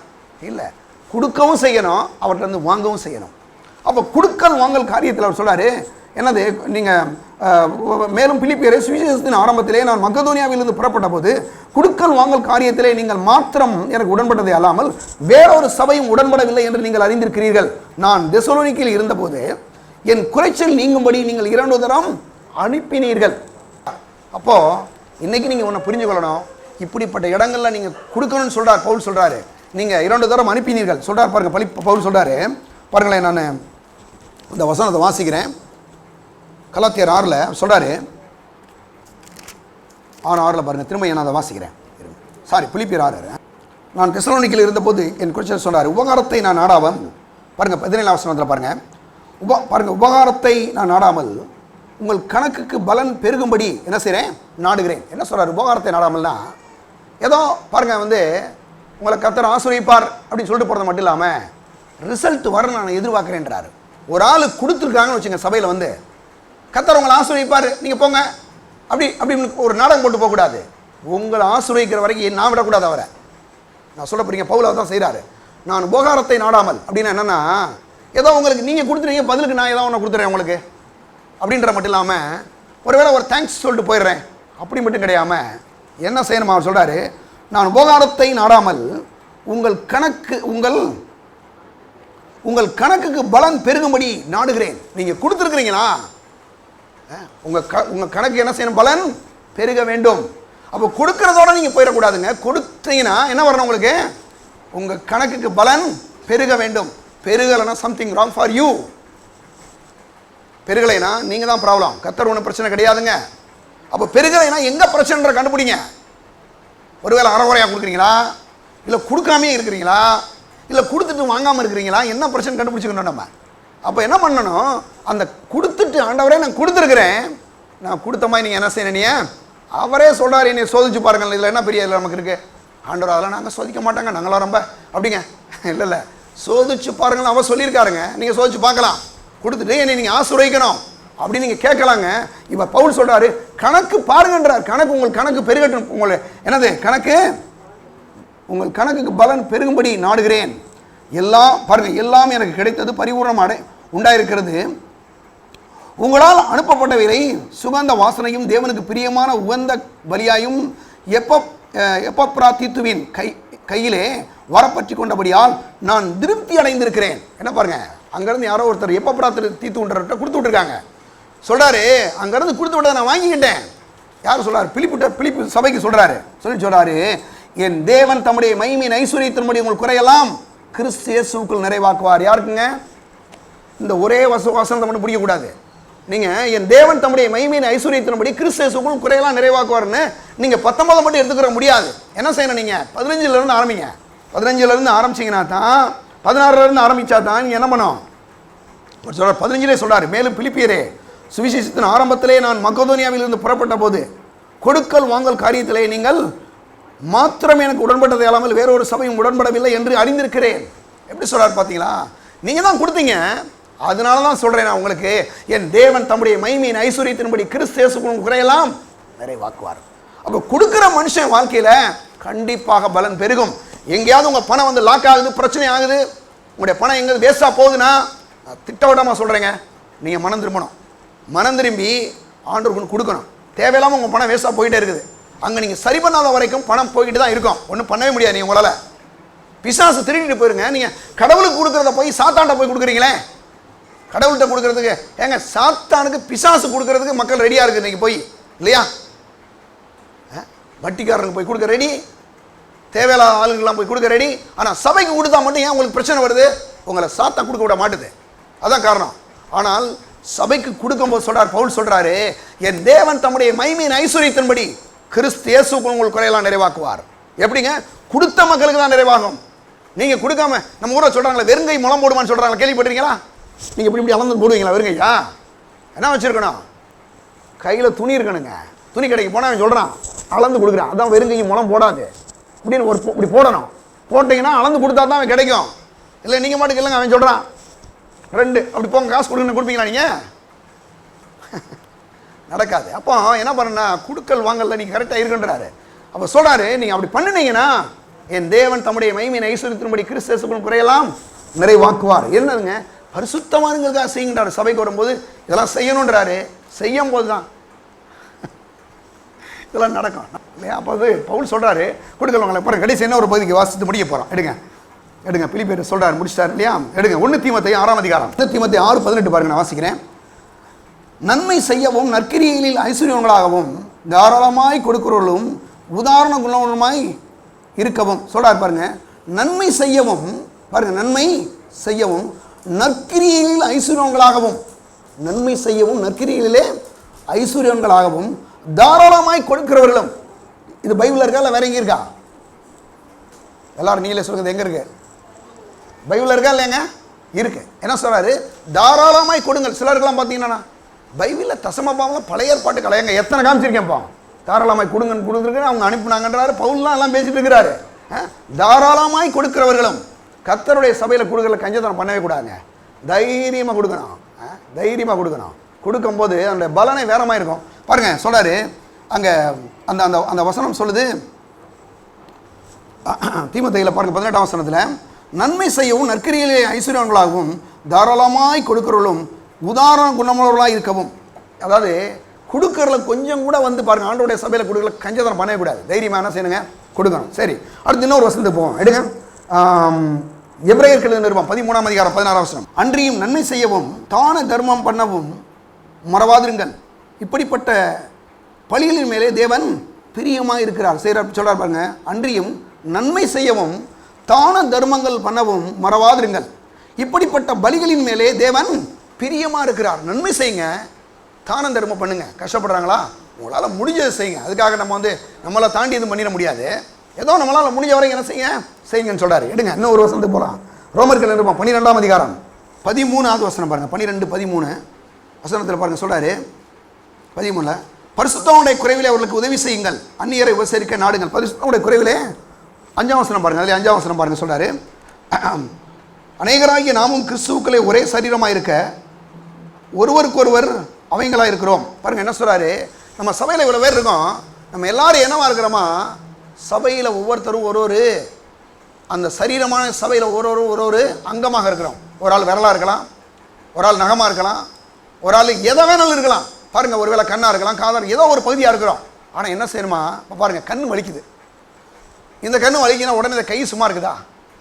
B: இல்லை, கொடுக்கவும் செய்யணும், அவர்கிட்ட இருந்து வாங்கவும் செய்யணும். அப்போ கொடுக்கல் வாங்கல் காரியத்தில் அவர் சொல்றாரு, என்னது, நீங்கள் மேலும் பிலிப்பியரே, சுவிசேஷத்தின் ஆரம்பத்திலே நான் மக்கெதோனியாவிலிருந்து புறப்பட்ட போது கொடுக்கல் வாங்கல் காரியத்திலே நீங்கள் மாத்திரம் எனக்கு உடன்பட்டதை அல்லாமல் வேறொரு சபையும் உடன்படவில்லை என்று நீங்கள் அறிந்திருக்கிறீர்கள். நான் தெசலோனிக்கையில் இருந்தபோது என் குறைச்சல் நீங்கும்படி நீங்கள் 2 தரம் அனுப்பினீர்கள். அப்போ இன்னைக்கு நீங்க ஒன்று புரிஞ்சு கொள்ளணும், இப்படிப்பட்ட இடங்கள்ல நீங்க கொடுக்கணும்னு சொல்றார் பவுல். சொல்றாரு, நீங்க 2 தரம் அனுப்பினீர்கள் சொல்றார். பாருங்க, பவுல் சொல்றாரு பாருங்களேன், நான் இந்த வசனத்தை வாசிக்கிறேன். கலாத்தியர் 6 சொல்றாரு, 6:6 பாருங்க, திரும்ப நான் அதை வாசிக்கிறேன். சாரி, பிலிப்பியர் 6. நான் தெசலோனிக்கையில் இருந்தபோது என் குறிச்சல் சொன்னார், உபகாரத்தை நான் நாடாமல், பாருங்க 17ஆம் வசனத்தில் பாருங்க, பாருங்க, உபகாரத்தை நான் நாடாமல் உங்கள் கணக்குக்கு பலன் பெருகும்படி என்ன செய்கிறேன், நாடுகிறேன். என்ன சொல்றாரு, உபகாரத்தை நாடாமல்னா ஏதோ பாருங்க வந்து உங்களை கர்த்தர் ஆசீர்வதிப்பார் அப்படின்னு சொல்லிட்டு போகிறது மட்டும் இல்லாமல் ரிசல்ட் வர நான் எதிர்பார்க்குறேன்றாரு. ஒரு ஆள் கொடுத்துருக்காங்கன்னு வச்சுங்க, சபையில் வந்து கர்த்தர் உங்களை ஆசீர்வதிப்பார், நீங்கள் போங்க அப்படின்னு ஒரு நாடகம் போட்டு போகக்கூடாது. உங்களை ஆசீர்வதிக்கிற வரைக்கும் நான் விடக்கூடாது அவரை. நான் சொல்ல போறீங்க, பவுல் தான் செய்கிறாரு. நான் உபகாரத்தை நாடாமல் அப்படின்னா என்னன்னா, ஏதோ உங்களுக்கு நீங்கள் கொடுத்துருவீங்க, பதிலுக்கு நான் ஏதோ ஒன்று கொடுத்துறேன் உங்களுக்கு அப்படின்ற மட்டும் இல்லாமல் ஒருவேளை ஒரு தேங்க்ஸ் சொல்லிட்டு போயிடுறேன் அப்படி மட்டும் கிடையாமல் என்ன செய்யணும் அவர் சொல்கிறாரு, நான் உபகாரத்தை நாடாமல் உங்கள் கணக்குக்கு பலன் பெருகும்படி நாடுகிறேன். நீங்கள் கொடுத்துருக்குறீங்களா, உங்கள் கணக்கு என்ன செய்யணும், பலன் பெருக வேண்டும். அப்போ கொடுக்கறதோட நீங்கள் போயிடக்கூடாதுங்க. கொடுத்தீங்கன்னா என்ன வரணும், உங்களுக்கு உங்கள் கணக்குக்கு பலன் பெருக வேண்டும். பெருகலைன்னா சம்திங் ராங் ஃபார் யூ. பெருகலைனா நீங்கள் தான் ப்ராப்ளம், கர்த்தர் ஒன்றும் பிரச்சனை கிடையாதுங்க. அப்போ பெருகலைனா எங்கே பிரச்சனை கண்டுபிடிங்க. ஒருவேளை அறகுறையாக கொடுக்குறீங்களா, இல்லை கொடுக்காமே இருக்கிறீங்களா, இல்லை கொடுத்துட்டு வாங்காமல் இருக்கிறீங்களா, என்ன பிரச்சனை கண்டுபிடிச்சிக்கணும் நம்ம. அப்போ என்ன பண்ணணும், அந்த கொடுத்துட்டு ஆண்டவரே நான் கொடுத்துருக்குறேன், நான் கொடுத்த மாதிரி நீங்கள் என்ன செய்யணும், அவரே சொல்கிறார் என்னை சோதிச்சு பாருங்கள். இதில் என்ன பெரிய இதில் நமக்கு இருக்குது, ஆண்டவர் அதெல்லாம் நாங்கள் சோதிக்க மாட்டாங்க, நாங்களாம் ரொம்ப அப்படிங்க இல்லை சோதிச்சு பாருங்கள் அவர் சொல்லியிருக்காருங்க. நீங்கள் சோதிச்சு பார்க்கலாம், கொடுத்துட்டு என்னை நீங்கள் ஆசீர்வதிக்கணும் அப்படின்னு நீங்கள் கேட்கலாங்க. இப்போ பவுல் சொல்கிறாரு, கணக்கு பாருங்கன்றார். கணக்கு உங்கள் கணக்கு பெருகட்டும், உங்களை என்னது கணக்கு உங்கள் கணக்குக்கு பலன் பெருகும்படி நாடுகிறேன். எல்லாம் பாருங்க, எல்லாம் எனக்கு கிடைத்தது பரிபூர்ணமாக உண்டாயிருக்கிறது. உங்களால் அனுப்பப்பட்டவரை சுகந்த வாசனையும் தேவனுக்கு பிரியமான உகந்த பலியாயும் எப்பப்ராதீத்துவின் கையிலே வரப்பற்றி கொண்டபடியால் நான் திருப்தி அடைந்திருக்கிறேன். என்ன பாருங்க, அங்கேருந்து யாரோ ஒருத்தர் எப்பப்ராதீத்துன்றவர்கிட்ட கொடுத்து விட்டுருக்காங்க. சொல்கிறாரு, அங்கேருந்து கொடுத்து விட்டதை நான் வாங்கிக்கிட்டேன். யார் சொல்கிறார், பிலிப்பு சபைக்கு சொல்கிறாரு. சொல்கிறாரு, என் தேவன் தம்முடைய மகிமையின் ஐஸ்வரியத்தின்படி உங்கள் குறையெல்லாம் கிறிஸ்து இயேசுவுக்குள் நிறைவாக்குவார். யாருக்குங்க, இந்த ஒரே வசனத்தை மட்டும் பிடிக்கக்கூடாது. நீங்கள் என் தேவன் தம்முடைய மகிமையின் ஐஸ்வரியத்தின்படி கிறிஸ்து இயேசுவுக்குள் குறையெல்லாம் நிறைவாக்குவார்னு நீங்கள் 19 மட்டும் எடுத்துக்கிற முடியாது. என்ன செய்யணும், நீங்கள் 15 ஆரம்பிங்க. 15 ஆரம்பிச்சிங்கன்னா தான், 16 ஆரம்பித்தா தான் நீங்கள் என்ன பண்ணணும். சொல்கிறார் 15 சொல்கிறார், மேலும் பிலிப்பியரே, சுவிசேஷத்தின் ஆரம்பத்திலே நான் மக்கெதோனியாவிலிருந்து புறப்பட்ட போது கொடுக்கல் வாங்கல் காரியத்திலே நீங்கள் மாத்திரம் எனக்கு உடன்பட்டதை அல்லாமல் வேறொரு சபையும் உடன்படவில்லை என்று அறிந்திருக்கிறேன். எப்படி சொல்றார் பார்த்தீங்களா, நீங்க தான் கொடுத்தீங்க, அதனால தான் சொல்றேன் நான் உங்களுக்கு, என் தேவன் தம்முடைய மகிமையின் ஐஸ்வரியத்தின்படி கிறிஸ்து இயேசுவுக்குள் குறையெல்லாம் நிறைவாக்குவார். அப்போ கொடுக்குற மனுஷன் வாழ்க்கையில் கண்டிப்பாக பலன் பெருகும். எங்கேயாவது உங்கள் பணம் வந்து லாக் ஆகுது, பிரச்சனை ஆகுது, உங்களுடைய பணம் எங்கே வேஸ்ட்டாக போகுதுன்னா, திட்டவட்டமாக சொல்கிறேங்க, நீங்கள் மனம் திரும்பணும். மனம் திரும்பி ஆண்டவருக்கு கொடுக்கணும். தேவையில்லாமல் உங்கள் பணம் வேஸ்ட்டாக போயிட்டே இருக்குது. அங்கே நீங்கள் சரி பண்ணாத வரைக்கும் பணம் போய்கிட்டு தான் இருக்கும். ஒன்றும் பண்ணவே முடியாது. நீங்கள் உங்களால் பிசாசு திருடிட்டு போயிருங்க. நீங்கள் கடவுளுக்கு கொடுக்குறத போய் சாத்தாண்ட போய் கொடுக்குறீங்களே, கடவுள்கிட்ட கொடுக்குறதுக்கு ஏங்க சாத்தானுக்கு பிசாசு கொடுக்குறதுக்கு மக்கள் ரெடியாக இருக்குது நீங்கள் போய், இல்லையா? வட்டிக்காரனுக்கு போய் கொடுக்க ரெடி, தேவையில்லாத ஆளுங்கெல்லாம் போய் கொடுக்க ரெடி. ஆனால் சபைக்கு கொடுத்தா மட்டும் ஏன் உங்களுக்கு பிரச்சனை வருது? உங்களை சாத்தா கொடுக்க விட மாட்டுது, அதான் காரணம். ஆனால் சபைக்கு கொடுக்கும்போது சொல்றார், பவுல் சொல்றாரு, என் தேவன் தம்முடைய மகிமையின் ஐஸ்வரியத்தின்படி கிறிஸ்து இயேசுக்குள் உங்கள் குறையெல்லாம் நிறைவாக்குவார். எப்படிங்க? கொடுத்த மக்களுக்கு தான் நிறைவாகும். நீங்க கொடுக்காம, நம்ம ஊரை சொல்றாங்களே வெறுங்கை முளம் போடுவான்னு சொல்றாங்க, கேள்விப்பட்டிருக்கீங்களா? நீங்க இப்படி இப்படி அளந்து போடுவீங்களா வெறுங்கையா? என்ன வச்சிருக்கணும்? கையில துணி இருக்கணுங்க. துணி கடைக்கு போனா அவன் சொல்றான் அளந்து கொடுக்குறான், அதான் வெறுங்கை முளம் போடாது அப்படின்னு ஒரு இப்படி போடணும். போட்டீங்கன்னா அளந்து கொடுத்தா தான் அவன் கிடைக்கும். இல்லை நீங்க மாட்டுக்கு இல்லைங்க, அவன் சொல்றான் 2 அப்படி போங்க காசு கொடுங்கன்னு கொடுப்பீங்களா நீங்க? நடக்காது. அப்போ என்ன பண்ணா, குடுக்கல் வாங்கல நீங்க கரெக்டாக இருக்குன்றாரு. அப்போ சொல்றாரு, நீங்க அப்படி பண்ணினீங்கன்னா என் தேவன் தம்முடைய மகிமையின் ஐஸ்வரியத்தின்படி கிறிஸ்து இயேசுக்குள் குறையெல்லாம் நிறைவாக்குவார். என்னதுங்க? பரிசுத்தமானவங்களுக்காக செய்யுங்கன்றாரு. சபைக்கு வரும்போது இதெல்லாம் செய்யணுன்றாரு. செய்யும் போது தான் இதெல்லாம் நடக்கும், இல்லையா? அப்போ அது பவுல் சொல்றாரு, குடுக்கல் வாங்கல. பாருங்க கடைசி என்ன ஒரு பகுதிக்கு வாசித்து முடிக்க போறோம். எடுங்க பிலிப்பியர் சொல்றாரு, முடிச்சிட்டாரு இல்லையா? எடுங்க 1 தீமோத்தேயு 6ஆம் அதிகாரம் 1 தீமோத்தேயு 6:18 பாருங்க, நான் வாசிக்கிறேன். நன்மை செய்யவும் நற்கிரியைகளில் ஐஸ்வர்யங்களாகவும் தாராளமாய் கொடுக்கிறவர்களும் உதாரண குணமாய் இருக்கவும் சொல்றாரு. பாருங்க, நன்மை செய்யவும், பாருங்க, நன்மை செய்யவும் நற்கிரியைகளில் ஐஸ்வர்யங்களாகவும், நன்மை செய்யவும் நற்கிரியைகளிலே ஐஸ்வர்யங்களாகவும் தாராளமாய் கொடுக்கிறவர்களும். இது பைபிள் இருக்கா இல்லை வேற எங்க இருக்கா? எல்லாரும் நீங்களே சொல்லுங்க, எங்க இருக்கு? பைபிள் இருக்கா இல்லைங்க? இருக்கு. என்ன சொல்றாரு? தாராளமாய் கொடுங்கள். சிலருக்கெல்லாம் பார்த்தீங்கன்னா பைபிளில் தசமபாவம் பழைய ஏற்பாட்டு கலையங்க எத்தனை காமிச்சிருக்கேன்ப்பா, தாராளமாய் கொடுங்கன்னு கொடுத்துருக்கு, அவங்க அனுப்பினாங்கன்றாரு. பவுல்லாம் எல்லாம் பேசிட்டு இருக்கிறாரு. தாராளமாய் கொடுக்கிறவர்களும். கர்த்தருடைய சபையில் கொடுக்கல கஞ்சத்தனம் பண்ணவே கூடாதுங்க. தைரியமாக கொடுக்கணும், தைரியமாக கொடுக்கணும். கொடுக்கும்போது அந்த பலனை வேறமாக இருக்கும். பாருங்க சொல்றாரு அங்கே அந்த அந்த அந்த வசனம் சொல்லுது, தீமோத்தேயுல பாருங்க 18ஆம் வசனத்தில், நன்மை செய்யவும் நற்கிரியைகளிலே ஐஸ்வர்யங்களாகவும் தாராளமாய் கொடுக்கிறவர்களும் உதாரண குணமுள்ளவர்களாக இருக்கவும். அதாவது கொடுக்கறதுல கொஞ்சம் கூட வந்து பாருங்க, ஆண்டவருடைய சபையில் கொடுக்கல கஞ்சத்தனம் பண்ணவே கூடாது. தைரியமாக என்ன செய்யணுங்க? கொடுக்கணும். சரி, அடுத்து இன்னொரு வசனத்துக்கு போவோம். எடுங்க, எபிரேயர்கள் நிருபம் 13ஆம் அதிகாரம் 16ஆம் வசனம். அன்றியும் நன்மை செய்யவும் தான தர்மம் பண்ணவும் மறவாதிருங்கள், இப்படிப்பட்ட பலிகளின் மேலே தேவன் பிரியமாக இருக்கிறார். சொல்றார் பாருங்க, அன்றியும் நன்மை செய்யவும் தான தர்மங்கள் பண்ணவும் மறவாதிருங்கள், இப்படிப்பட்ட பலிகளின் மேலே தேவன் பிரியமாக இருக்கிறார். நன்மை செய்யுங்க, தான தர்மம் பண்ணுங்க. கஷ்டப்படுறாங்களா? உங்களால் முடிஞ்சதை செய்யுங்க. அதுக்காக நம்ம வந்து நம்மளை தாண்டி எதுவும் பண்ணிட முடியாது. ஏதோ நம்மளால் முடிஞ்ச வரைக்கும் என்ன செய்யுங்கன்னு சொல்றாரு. எடுங்க இன்னும் ஒரு வசனத்துக்கு போகலாம். ரோமர்கள் நிருபம் 12ஆம் அதிகாரம் 13ஆவது வசனம் பாருங்க. 12-13 வசனத்தில் பாருங்க சொல்றாரு, 13ல், பரிசுத்தமுடைய குறைவிலே அவர்களுக்கு உதவி செய்யுங்கள், அந்நியரை உபசரிக்க நாடுங்கள். பரிசுத்தமுடைய குறைவிலே 5ஆம் வசனம் பாருங்க, அதில் 5ஆம் வசனம் பாருங்க சொல்றாரு, அநேகராகிய நாமும் கிறிஸ்துவுக்களே ஒரே சரீரமாக இருக்க ஒருவருக்கொருவர் அவங்களாக இருக்கிறோம். பாருங்க என்ன சொல்றாரு, நம்ம சபையில் இவ்வளோ பேர் இருக்கோம், நம்ம எல்லாரும் என்னவா இருக்கிறோமா, சபையில் ஒவ்வொருத்தரும் ஒரு அந்த சரீரமான சபையில் ஒரு அங்கமாக இருக்கிறோம். ஒரு ஆள் விரலாக இருக்கலாம், ஒரு ஆள் நகமாக இருக்கலாம், ஒரு ஆள் எதை வேணாலும் இருக்கலாம். பாருங்க, ஒருவேளை கண்ணாக இருக்கலாம், காதல், ஏதோ ஒரு பகுதியாக இருக்கிறோம். ஆனால் என்ன செய்யணுமா, இப்போ பாருங்க கண் வலிக்குது. இந்த கண் வலிக்குன்னா உடனே இந்த கை சும்மா இருக்குதா?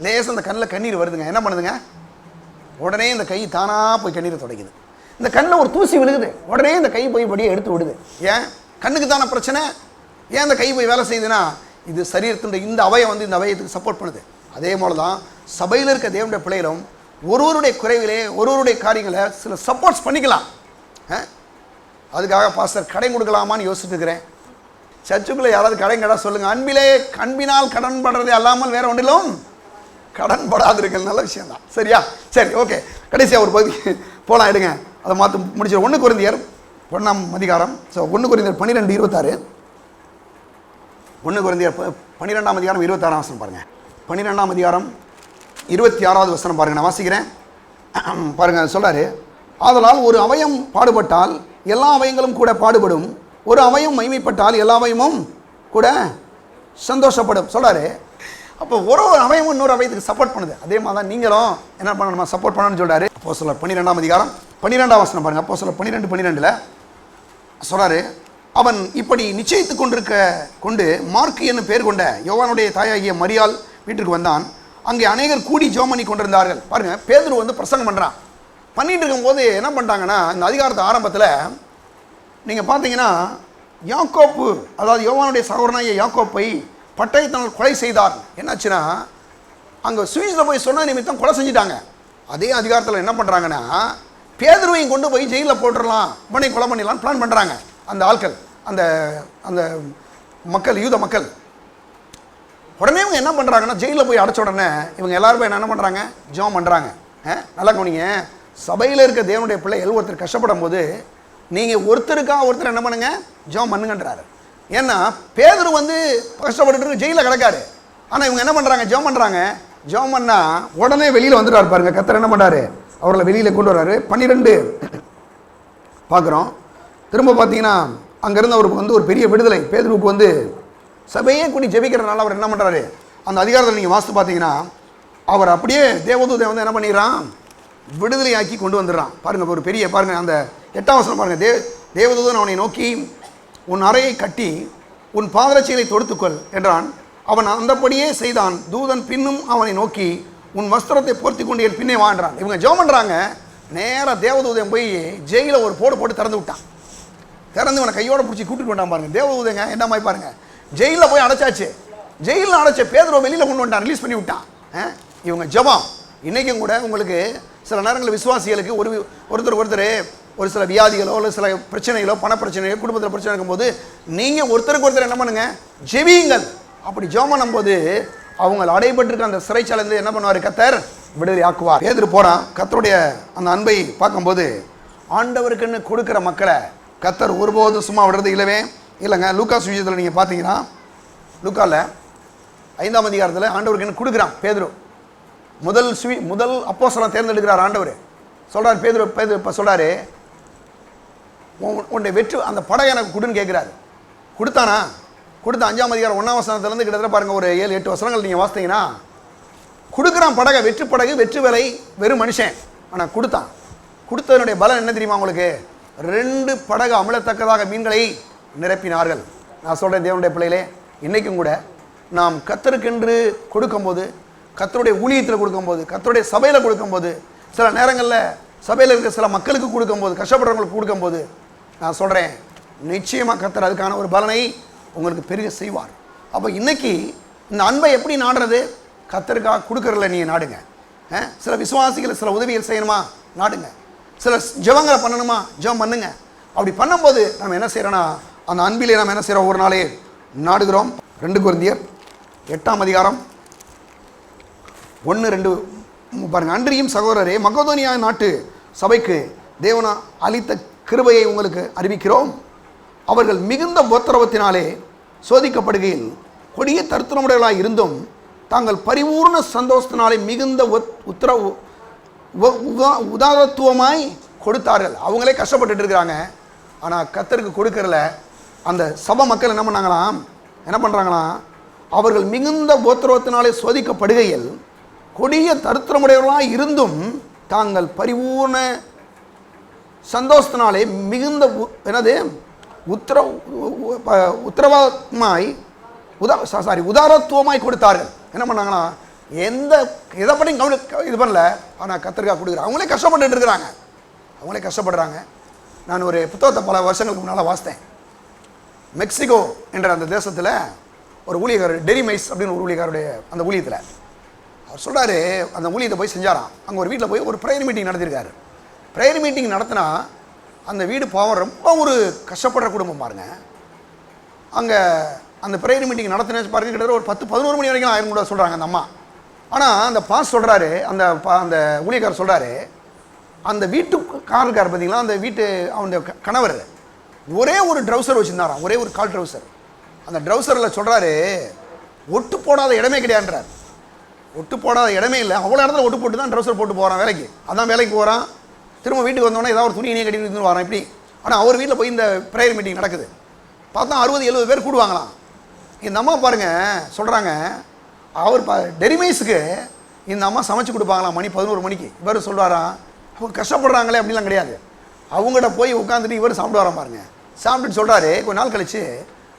B: லேசாக இந்த கண்ணில் கண்ணீர் வருதுங்க. என்ன பண்ணுதுங்க? உடனே இந்த கை தானாக போய் கண்ணீரை துடைக்குது. இந்த கண்ணில் ஒரு தூசி விழுகுது, உடனே இந்த கை போய் படியே எடுத்து விடுது. ஏன்? கண்ணுக்கு தானே பிரச்சனை. ஏன் இந்த கை போய் வேலை செய்யுதுன்னா, இது சரீரத்தினுடைய இந்த அவயம் வந்து இந்த அவயத்துக்கு சப்போர்ட் பண்ணுது. அதே போல தான் சபையில் இருக்க தேவனுடைய பிள்ளைகளும் ஒருவருடைய குறைவிலே ஒருவருடைய காரியங்களை சில சப்போர்ட்ஸ் பண்ணிக்கலாம். அதுக்காக பாஸ்டர் கடன் கொடுக்கலாமான்னு யோசிச்சுட்டு இருக்கிறேன். சர்ச்சுக்குள்ளே யாராவது கடன் கடை சொல்லுங்கள். அன்பினால் கடன் படுறதே அல்லாமல் வேற ஒன்றிலும் கடன் படாதிருக்கள். நல்ல விஷயம் தான். சரியா? சரி, ஓகே. கடைசியாக ஒரு பகுதி போகலாம். எடுங்க, அதை மாற்ற முடிச்சு 1 கொரிந்தியர் 1ஆம் அதிகாரம். ஸோ 1 கொரிந்தியர் 12:26. 1 கொரிந்தியர் 12ஆம் அதிகாரம் 26ஆம் வசனம் பாருங்க. 12ஆம் அதிகாரம் 26வது வசனம் பாருங்க, நான் வாசிக்கிறேன் பாருங்க. சொல்றாரு, ஆதலால் ஒரு அவயம் பாடுபட்டால் எல்லா அவயங்களும் கூட பாடுபடும், ஒரு அவயம் மகிமைப்பட்டால் எல்லா அவயமும் கூட சந்தோஷப்படும் சொல்கிறாரு. அப்போ ஒரு அவயமும் இன்னொரு அவயத்துக்கு சப்போர்ட் பண்ணுது. அதே மாதிரி தான் நீங்களும் என்ன பண்ணணுமா, சப்போர்ட் பண்ணணும்னு சொல்கிறாரு. அப்போஸ்தலர் 12ஆம் அதிகாரம் 12ஆம் வசனம் பாருங்கள். அப்போஸ்தலர் 12:12 சொல்கிறாரு, அவன் இப்படி நிச்சயித்து கொண்டு மார்க்கு என்னும் பேர் கொண்ட யோவானுடைய தாயாகிய மரியாள் வீட்டுக்கு வந்தான். அங்கே அநேகர் கூடி ஜெபம் பண்ணி கொண்டிருந்தார்கள். பாருங்கள், பேதுரு வந்து பிரசங்கம் பண்ணுறான். பண்ணிட்டு இருக்கும்போது என்ன பண்ணிட்டாங்கன்னா, இந்த அதிகாரத்து ஆரம்பத்தில் நீங்கள் பார்த்தீங்கன்னா, யாக்கோப்பு, அதாவது யோவானுடைய சகோதரனாகிய யாக்கோப்பை பட்டயத்தினால் கொலை செய்தார். என்னாச்சுன்னா, அங்கே சுவிஸில் போய் சொன்ன நிமித்தம் கொலை செஞ்சுட்டாங்க. அதே அதிகாரத்தில் என்ன பண்ணுறாங்கன்னா, பேதுருவையும் கொண்டு போய் ஜெயிலில் போட்டுடலாம், இவனை கொலை பண்ணிடலான்னு பிளான் பண்ணுறாங்க அந்த ஆட்கள், அந்த அந்த மக்கள், யூத மக்கள். உடனே இவங்க என்ன பண்ணுறாங்கன்னா, ஜெயிலில் போய் அடைச்ச உடனே இவங்க எல்லாருமே என்ன பண்ணுறாங்க, ஜெபம் பண்ணுறாங்க. நல்லா கவனிங்க, சபையில் இருக்க தேவனுடைய பிள்ளைகள் ஒருத்தர் கஷ்டப்படும் போது நீங்கள் ஒருத்தருக்காக ஒருத்தர் என்ன பண்ணுங்க, ஜெபம் பண்ணுங்கன்றாரு. ஏன்னா பேதுரு வந்து கஷ்டப்பட்டு ஜெயிலில் கிடக்காரு. ஆனால் இவங்க என்ன பண்ணுறாங்க, ஜெபம் பண்ணுறாங்க. ஜெபம் பண்ணால் உடனே வெளியில் வந்துடுறாரு. பாருங்க, கர்த்தர் என்ன பண்ணுறாரு, அவர்களை வெளியில் கொண்டு வர்றாரு. 12 பார்க்குறோம். திரும்ப பார்த்தீங்கன்னா அங்கேருந்து அவருக்கு வந்து ஒரு பெரிய விடுதலை. பேதுருவுக்கு வந்து சபையே கூடி ஜெபிக்கிறதுனால அவர் என்ன பண்ணுறாரு, அந்த அதிகாரத்தில் நீங்கள் வாசித்து பார்த்தீங்கன்னா அவர் அப்படியே தேவதூதை வந்து என்ன பண்ணிடுறான், விடுதலையாக்கி கொண்டு வந்துடுறான். பாருங்கள், ஒரு பெரிய பாருங்கள், அந்த 8ஆம் வசனம் பாருங்கள். தேவதூதன் அவனை நோக்கி, உன் அறையை கட்டி உன் பாதரட்சிகளை தொடுத்துக்கொள் என்றான். அவன் அந்தபடியே செய்தான். தூதன் பின்னும் அவனை நோக்கி, உன் வஸ்திரத்தை போர்த்தி கொண்டு என் பின்னே வான்றான். இவங்க ஜெபம் பண்ணுறாங்க. நேராக தேவதூதன் போய் ஜெயிலில் ஒரு போட்டு திறந்து விட்டான். திறந்து இவனை கையோட பிடிச்சி கூட்டிட்டு வந்தான். பாருங்க, தேவதூதங்க என்ன மாதிரி பாருங்க, ஜெயிலில் போய் அடைச்சாச்சு. ஜெயிலில் அடைச்ச பேதுருவை வெளியில் கொண்டு வந்துட்டான், ரிலீஸ் பண்ணி விட்டான். இவங்க ஜெபம் இன்றைக்கும் கூட உங்களுக்கு சில நேரங்களில் விசுவாசிகளுக்கு ஒருத்தர் ஒரு சில வியாதிகளோ இல்லை சில பிரச்சனைகளோ, பண பிரச்சனைகளோ, குடும்பத்தில் பிரச்சனை இருக்கும்போது நீங்கள் ஒருத்தருக்கு ஒருத்தர் என்ன பண்ணுங்க, ஜெபியுங்கள். அப்படி ஜெபம் பண்ணும்போது அவங்க அடைபட்டிருக்க அந்த சிறைச்சாலையிலிருந்து என்ன பண்ணுவார், கர்த்தர் விடுதலை ஆக்குவார். பேதுரு போகிறான். கர்த்தருடைய அந்த அன்பை பார்க்கும்போது ஆண்டவருக்குன்னு கொடுக்குற மக்களை கர்த்தர் ஒருபோதும் சும்மா விடுறது இல்லவே இல்லைங்க. லூக்கா சுவிசேஷத்தில் நீங்கள் பார்த்தீங்கன்னா, லூக்காவில் 5ஆம் அதிகாரத்தில் ஆண்டவருக்குன்னு கொடுக்குறான் பேதுரு. முதல் அப்போஸ்தலனை தேர்ந்தெடுக்கிறார் ஆண்டவர். சொல்கிறார் பேதுரு இப்போ சொல்கிறாரு, உன்னுடைய வெற்றி அந்த படை எனக்கு கொடுன்னு கேட்குறாரு. கொடுத்தானா? கொடுத்த 5ஆம் அதிகாரம் 1ஆம் வசனத்துலேருந்து கிட்டத்தட்ட பாருங்கள் ஒரு 7-8 வசனங்கள் நீங்கள் வாசித்தீங்கன்னா கொடுக்குறான். படகை வெற்றி படகு, வெற்றி வேலை வெறும் மனுஷன். ஆனால் கொடுத்ததனுடைய பலன் என்ன தெரியுமா உங்களுக்கு? 2 படகு அமிழத்தக்கதாக மீன்களை நிரப்பினார்கள். நான் சொல்கிறேன் தேவனுடைய பிள்ளைகளே, இன்றைக்கும் கூட நாம் கர்த்தருக்கென்று கொடுக்கும்போது, கர்த்தருடைய ஊழியத்தில் கொடுக்கும்போது, கர்த்தருடைய சபையில் கொடுக்கும்போது, சில நேரங்களில் சபையில் இருக்க சில மக்களுக்கு கொடுக்கும்போது, கஷ்டப்படுறவங்களுக்கு கொடுக்கும்போது, நான் சொல்கிறேன் நிச்சயமாக கர்த்தர் அதுக்கான ஒரு பலனை உங்களுக்கு பெருக செய்வார். அப்போ இன்றைக்கி இந்த அன்பை எப்படி நாடுறது? கர்த்தருக்காக கொடுக்குறதில்ல நீங்கள் நாடுங்க. சில விசுவாசிகள் சில உதவிகள் செய்யணுமா, நாடுங்க. சில ஜெபங்களை பண்ணணுமா, ஜெபம் பண்ணுங்க. அப்படி பண்ணும்போது நம்ம என்ன செய்கிறோன்னா, அந்த அன்பிலே நம்ம என்ன செய்கிறோம், ஒரு நாளே நாடுகிறோம். 2 கொரிந்தியர் 8ஆம் அதிகாரம் 1-2 பாருங்கள். அன்றியும் சகோதரரே, மக்கதோனியா நாட்டு சபைக்கு தேவனா அளித்த கிருபையை உங்களுக்கு அறிவிக்கிறோம். அவர்கள் மிகுந்த உபத்திரவத்தினாலே சோதிக்கப்படுகையில் கொடிய தரித்திரமுடையவர்களாக இருந்தும் தாங்கள் பரிபூர்ண சந்தோஷத்தினாலே மிகுந்த உதாரத்துவமாய் கொடுத்தார்கள். அவங்களே கஷ்டப்பட்டுட்டு இருக்கிறாங்க. ஆனால் கர்த்தருக்கு கொடுக்கறல அந்த சபை மக்கள் என்ன பண்ணுறாங்களாம், அவர்கள் மிகுந்த உபத்திரவத்தினாலே சோதிக்கப்படுகையில் கொடிய தரித்திரமுடையவர்களாக இருந்தும் தாங்கள் பரிபூர்ண சந்தோஷத்தினாலே மிகுந்த உதாரத்துவமாய் கொடுத்தார்கள். என்ன பண்ணாங்கன்னா, எதை பற்றி இது பண்ணல, ஆனால் கர்த்தருக்காக கொடுக்குறாங்க. அவங்களே கஷ்டப்பட்டு இருக்கிறாங்க, அவங்களே கஷ்டப்படுறாங்க. நான் ஒரு புத்தகத்தை பல வருஷங்களுக்கு முன்னால் வாசித்தேன். மெக்சிகோ என்ற அந்த தேசத்தில் ஒரு ஊழியக்காரர், டெரிமைஸ் அப்படின்னு ஒரு ஊழியக்காருடைய அந்த ஊழியத்தில் அவர் சொல்கிறாரு, அந்த ஊழியத்தை போய் செஞ்சாராம். அங்கே ஒரு வீட்டில் போய் ஒரு ப்ரேயர் மீட்டிங் நடத்திருக்காரு. ப்ரேயர் மீட்டிங் நடத்தினா அந்த வீடு பாவம் ரொம்ப ஒரு கஷ்டப்படுற குடும்பம் பாருங்க. அங்கே அந்த ப்ரேயர் மீட்டிங் நடத்தின பாருங்க, கிட்டத்தட்ட ஒரு 10-11 மணி வரைக்கும் ஆயிரம் கூட சொல்கிறாங்க அந்த அம்மா. ஆனால் அந்த பாஸ் சொல்கிறாரு, அந்த ஊழியக்காரர் சொல்கிறாரு, அந்த வீட்டுக்காரருக்கார் பார்த்தீங்களா, அந்த அவனுடைய கணவர் ஒரே ஒரு ட்ரௌசர் வச்சுருந்தாராம், ஒரே ஒரு கால் ட்ரௌசர். அந்த ட்ரௌசரில் சொல்கிறாரு, ஒட்டு போடாத இடமே கிடையாதுன்றார். ஒட்டு போடாத இடமே இல்லை, அவ்வளோ இடத்துல ஒட்டு போட்டு தான் ட்ரௌசர் போட்டு போகிறான் வேலைக்கு. அதான் வேலைக்கு போகிறான். திரும்ப வீட்டுக்கு வந்தோடனே ஏதாவது ஒரு துணியை கட்டிட்டு வரான் இப்படி. ஆனால் அவர் வீட்டில் போய் இந்த ப்ரேயர் மீட்டிங் நடக்குது. பார்த்தா 60-70 பேர் கூடுவாங்களாம். இந்த அம்மா பாருங்க சொல்கிறாங்க, அவர் டெரிமைஸுக்கு இந்த அம்மா சமைச்சு கொடுப்பாங்களாம் மணி 11 மணிக்கு. இவர் சொல்கிறாராம், அவங்க கஷ்டப்படுறாங்களே அப்படிலாம் கிடையாது. அவங்கள்ட்ட போய் உட்காந்துட்டு இவர் சாப்பிடுவாராம் பாருங்க. சாப்பிட்டுட்டு சொல்கிறாரு, கொஞ்ச நாள் கழிச்சு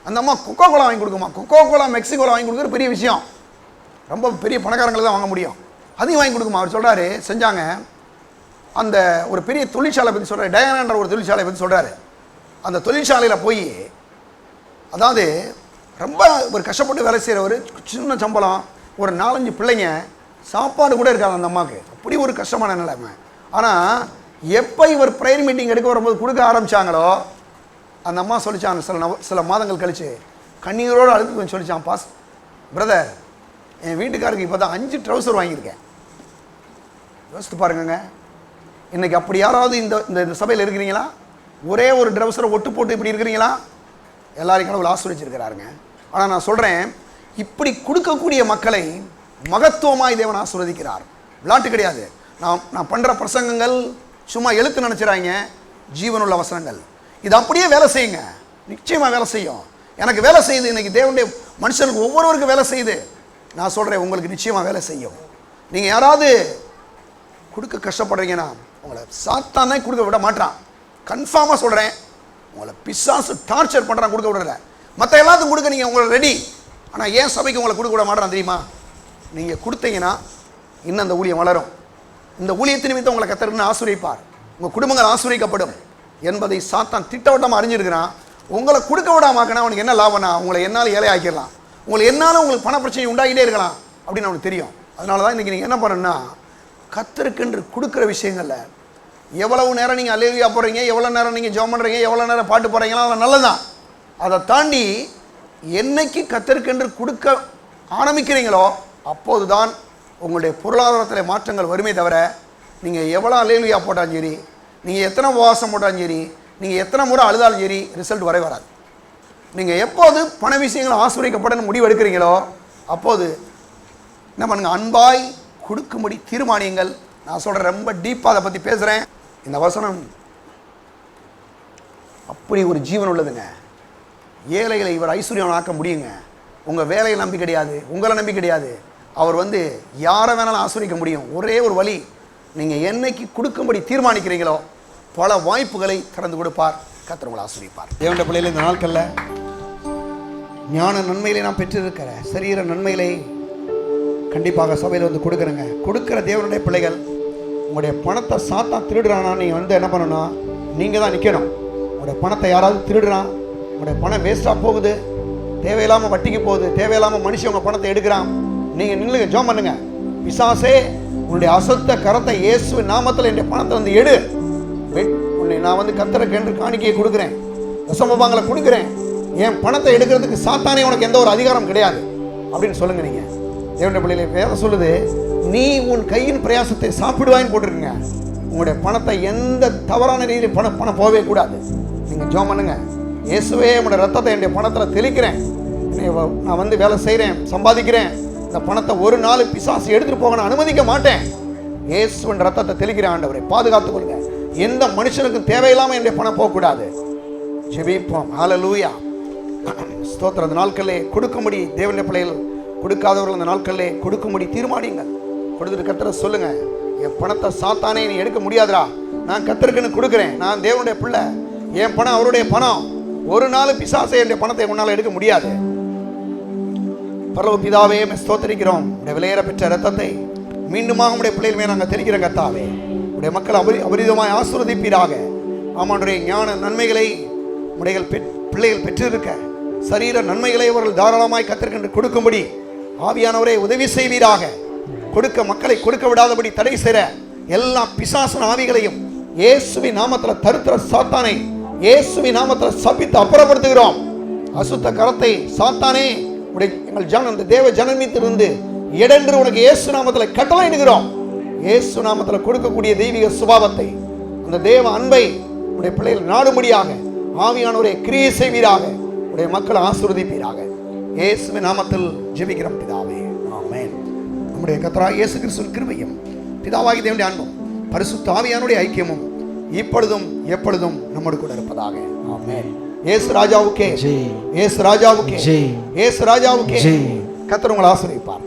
B: அந்த அம்மா கொக்கோ கோலா வாங்கி கொடுக்குமா. கொக்கோ கோலா மெக்சிகோவில் வாங்கி கொடுக்குறது பெரிய விஷயம், ரொம்ப பெரிய பணக்காரங்களை தான் வாங்க முடியும். அதையும் வாங்கி கொடுக்குமா. அவர் சொல்கிறாரு, செஞ்சாங்க. அந்த ஒரு பெரிய தொழிற்சாலை பற்றி சொல்கிறார், டயானான்ற ஒரு தொழிற்சாலை பற்றி சொல்கிறாரு. அந்த தொழிற்சாலையில் போய், அதாவது ரொம்ப ஒரு கஷ்டப்பட்டு வேலை செய்கிற ஒரு சின்ன சம்பளம், ஒரு 4-5 பிள்ளைங்க, சாப்பாடு கூட இருக்காது அந்த அம்மாவுக்கு. அப்படி ஒரு கஷ்டமான நிலைமை. ஆனால் எப்போ இவர் ப்ரேயர் மீட்டிங் எடுக்க வரும்போது கொடுக்க ஆரம்பித்தாங்களோ, அந்த அம்மா சொல்லிச்சான், சில மாதங்கள் கழித்து கண்ணீரோடு அழுது சொல்லிச்சான், பாஸ் பிரதர், என் வீட்டுக்காருக்கு இப்போ தான் 5 ட்ரௌசர் வாங்கியிருக்கேன். யோசித்து பாருங்க. இன்றைக்கி அப்படி யாராவது இந்த சபையில் இருக்கிறீங்களா? ஒரே ஒரு ட்ரௌசரை ஒட்டு போட்டு இப்படி இருக்கிறீங்களா? எல்லாரையும் கடவுள் ஆசீர்வதிச்சிருக்கிறாருங்க. ஆனால் நான் சொல்கிறேன், இப்படி கொடுக்கக்கூடிய மக்களை மகத்துவமாய் தேவன் ஆசீர்வதிக்கிறார். விளையாட்டு கிடையாது. நான் பண்ணுற பிரசங்கங்கள் சும்மா எழுத்து நினச்சிடாங்க, ஜீவனுள்ள வசனங்கள். இது அப்படியே வேலை செய்யுங்க, நிச்சயமாக வேலை செய்யும். எனக்கு வேலை செய்யுது, இன்றைக்கி தேவனுடைய மனுஷனுக்கு ஒவ்வொருவருக்கும் வேலை செய்யுது. நான் சொல்கிறேன், உங்களுக்கு நிச்சயமாக வேலை செய்யும். நீங்கள் யாராவது கொடுக்க கஷ்டப்படுறீங்கன்னா, உங்களை சாத்தானே கொடுக்க விட மாட்டான். கன்ஃபார்மாக சொல்கிறேன், உங்களை பிசாசு டார்ச்சர் பண்ணுறான், கொடுக்க விடல. மற்ற எல்லாத்துக்கும் கொடுக்க நீங்கள் உங்களை ரெடி. ஆனால் ஏன் சபைக்கு உங்களை கொடுக்க விட மாட்டான் தெரியுமா? நீங்கள் கொடுத்தீங்கன்னா இன்னும் அந்த ஊழியம் வளரும். இந்த ஊழியத்தின் நிமித்தம் உங்களை கர்த்தர் ஆசீர்வதிப்பார், உங்கள் குடும்பங்கள் ஆசீர்வதிக்கப்படும் என்பதை சாத்தான் திட்டவட்டமாக அறிஞ்சிருக்கிறான். உங்களை கொடுக்க விடாமாக்கனா அவனுக்கு என்ன லாபம்னா, உங்களை என்னால் ஏழை ஆக்கிடலாம், உங்களை என்னால் உங்களுக்கு பண பிரச்சனை உண்டாகிட்டே இருக்கலாம் அப்படின்னு அவனுக்கு தெரியும். அதனால தான் இன்றைக்கி நீங்கள் என்ன பண்ணணும்னா, கர்த்தருக்கென்று கொடுக்குற விஷயங்களில் எவ்வளவு நேரம் நீங்கள் அல்லேலூயா போடுறீங்க, எவ்வளோ நேரம் நீங்கள் ஜெபம் பண்ணுறீங்க, எவ்வளோ நேரம் பாட்டு போடுறீங்களோ அதெல்லாம் நல்லதான். அதை தாண்டி என்னைக்கு கர்த்தருக்கென்று கொடுக்க ஆரம்பிக்கிறீங்களோ அப்போது தான் உங்களுடைய பொருளாதாரத்தில் மாற்றங்கள் வருமே தவிர, நீங்கள் எவ்வளோ அல்லேலூயா போட்டாலும் சரி, நீங்கள் எத்தனை உபவாசம் போட்டாலும் சரி, நீங்கள் எத்தனை முறை அழுதாலும் சரி, ரிசல்ட் வராது. நீங்கள் எப்போது பண விஷயங்கள் ஆசீர்வதிக்கப்படணும் முடிவு எடுக்கிறீங்களோ அப்போது என்ன பண்ணுங்க, அன்பாய் கொடுக்கும்படி தீர்மானியுங்கள். நான் சொல்கிறேன், ரொம்ப டீப்பாக அதை பற்றி பேசுகிறேன். இந்த வசனம் அப்படி ஒரு ஜீவன் உள்ளதுங்க. ஏழைகளை இவர் ஐஸ்வர்யம் ஆக்க முடியுங்க. உங்கள் வேலையை நம்பி கிடையாது, உங்களை நம்பி கிடையாது. அவர் யாரை வேணாலும் ஆசீர்வதிக்க முடியும். ஒரே ஒரு வழி, நீங்கள் என்னைக்கு கொடுக்கும்படி தீர்மானிக்கிறீங்களோ பல வாய்ப்புகளை திறந்து கொடுப்பார், கர்த்தர் உங்களை ஆசீர்வதிப்பார். தேவனுடைய பிள்ளைகளை இந்த நாட்களில் ஞான நன்மைகளை நான் பெற்றிருக்கிற சரீர நன்மைகளை கண்டிப்பாக சபையில் கொடுக்குறேங்க. கொடுக்குற தேவனுடைய பிள்ளைகள், உங்களுடைய பணத்தை சாத்தான் திருடுறானா, நீங்கள் என்ன பண்ணணும், நீங்கள் தான் நிற்கணும். உங்களுடைய பணத்தை யாராவது திருடுறான், உங்களுடைய பணம் வேஸ்ட்டாக போகுது, தேவையில்லாமல் வட்டிக்கு போகுது, தேவையில்லாமல் மனுஷன் உங்கள் பணத்தை எடுக்கிறான், நீங்கள் நில்லுங்க, ஜெபம் பண்ணுங்க. பிசாசே, உன்னுடைய அசத்த கரத்தை இயேசு நாமத்தில் என்னுடைய பணத்தை எடு. உன்னை நான் கர்த்தருக்கு என்று காணிக்கையை கொடுக்குறேன், தசமபாகங்களை கொடுக்குறேன். என் பணத்தை எடுக்கிறதுக்கு சாத்தானே உனக்கு எந்த ஒரு அதிகாரம் கிடையாது அப்படின்னு சொல்லுங்க. நீங்கள் தேவனுடைய பிள்ளைகளை வேதம் சொல்லுது, நீ உன் கையின் பிரயாசத்தை சாப்பிடுவாயின்னு போட்டிருக்குங்க. உங்களுடைய பணத்தை எந்த தவறான ரீதியில் பணம் போகவே கூடாது. நீங்கள் ஜெபம் பண்ணுங்க. இயேசுவே, உங்களுடைய ரத்தத்தை என்னுடைய பணத்தில் தெளிக்கிறேன். நான் வேலை செய்கிறேன், சம்பாதிக்கிறேன். இந்த பணத்தை ஒரு நாள் பிசாசு எடுத்துகிட்டு போக நான் அனுமதிக்க மாட்டேன். இயேசுவின் ரத்தத்தை தெளிக்கிற ஆண்டவரை பாதுகாத்துக் கொள்ளுங்க. எந்த மனுஷனுக்கும் தேவையில்லாமல் என்னுடைய பணம் போகக்கூடாது. ஜெபிப்போம். ஹல்லேலூயா, ஸ்தோத்திரம். அந்த நாட்களிலே கொடுக்கும்படி தேவனுடைய பிள்ளைகள், கொடுக்காதவர்கள் அந்த நாட்களிலே கொடுக்கும்படி தீர்மானிங்கள். கொடுத்துட்டு கர்த்தரை சொல்லுங்க, என் பணத்தை சாத்தானே நீ எடுக்க முடியாதுடா, நான் கர்த்தருக்குன்னு கொடுக்குறேன், நான் தேவனுடைய பிள்ளை, என் பணம் அவருடைய பணம், ஒரு நாள் பிசாசை என்னுடைய பணத்தை உன்னால் எடுக்க முடியாது. பரலோக பிதாவே, ஸ்தோத்திரிக்கிறோம். உடைய விலையேற பெற்ற ரத்தத்தை மீண்டுமாக உடைய பிள்ளைகள் நாங்கள் தெரிக்கிறோம். கர்த்தாவே, உடைய மக்கள் அபரிதமாய் ஆசீர்வதிப்பீராக. ஆமாண்டுடைய ஞான நன்மைகளை உடைய பிள்ளைகள் பெற்றிருக்க, சரீர நன்மைகளை அவர்கள் தாராளமாய் கர்த்தருக்கென்று கொடுக்கும்படி ஆவியானவரே உதவி செய்வீராக. கொடுக்க மக்களை கொடுக்க விடாதபடி தடை செய்கிற எல்லா பிசாசன ஆவிகளையும் இயேசுவின் நாமத்தில் தருத்திர சாத்தானை இயேசுவின் நாமத்தில் சபித்து அப்புறப்படுத்துகிறோம். அசுத்த கரத்தை சாத்தானே, எங்கள் தேவ ஜனமீத்திலிருந்து எடென்று உனக்கு இயேசு நாமத்தில் கட்டளையிடுகிறோம். இயேசு நாமத்தில் கொடுக்கக்கூடிய தெய்வீக சுபாவத்தை, அந்த தேவ அன்பை உடைய பிள்ளைகள் நாடும்படியாக ஆவியானவரை கிரியை செய்வீராக. உடைய மக்களை ஆசீர்வதிப்பீராக. இயேசுவின் நாமத்தில் ஜெபிக்கிறோம் பிதாவே, ஆமென். நம்முடைய கர்த்தராகிய இயேசு கிறிஸ்துவின் கிருபையும் பிதாவாகிய தேவனுடைய அன்பும் பரிசுத்த ஆவியானுடைய ஐக்கியமும் இப்பொழுதும் எப்பொழுதும் நம்மோடு கூட இருப்பதாக, ஆமென். இயேசு ராஜாவுக்கே,
A: ஜெய்.
B: இயேசு ராஜாவுக்கே,
A: ஜெய்.
B: இயேசு ராஜாவுக்கே.
A: ஜெய்.
B: கர்த்தர் உங்களை ஆசீர்வதிப்பார்.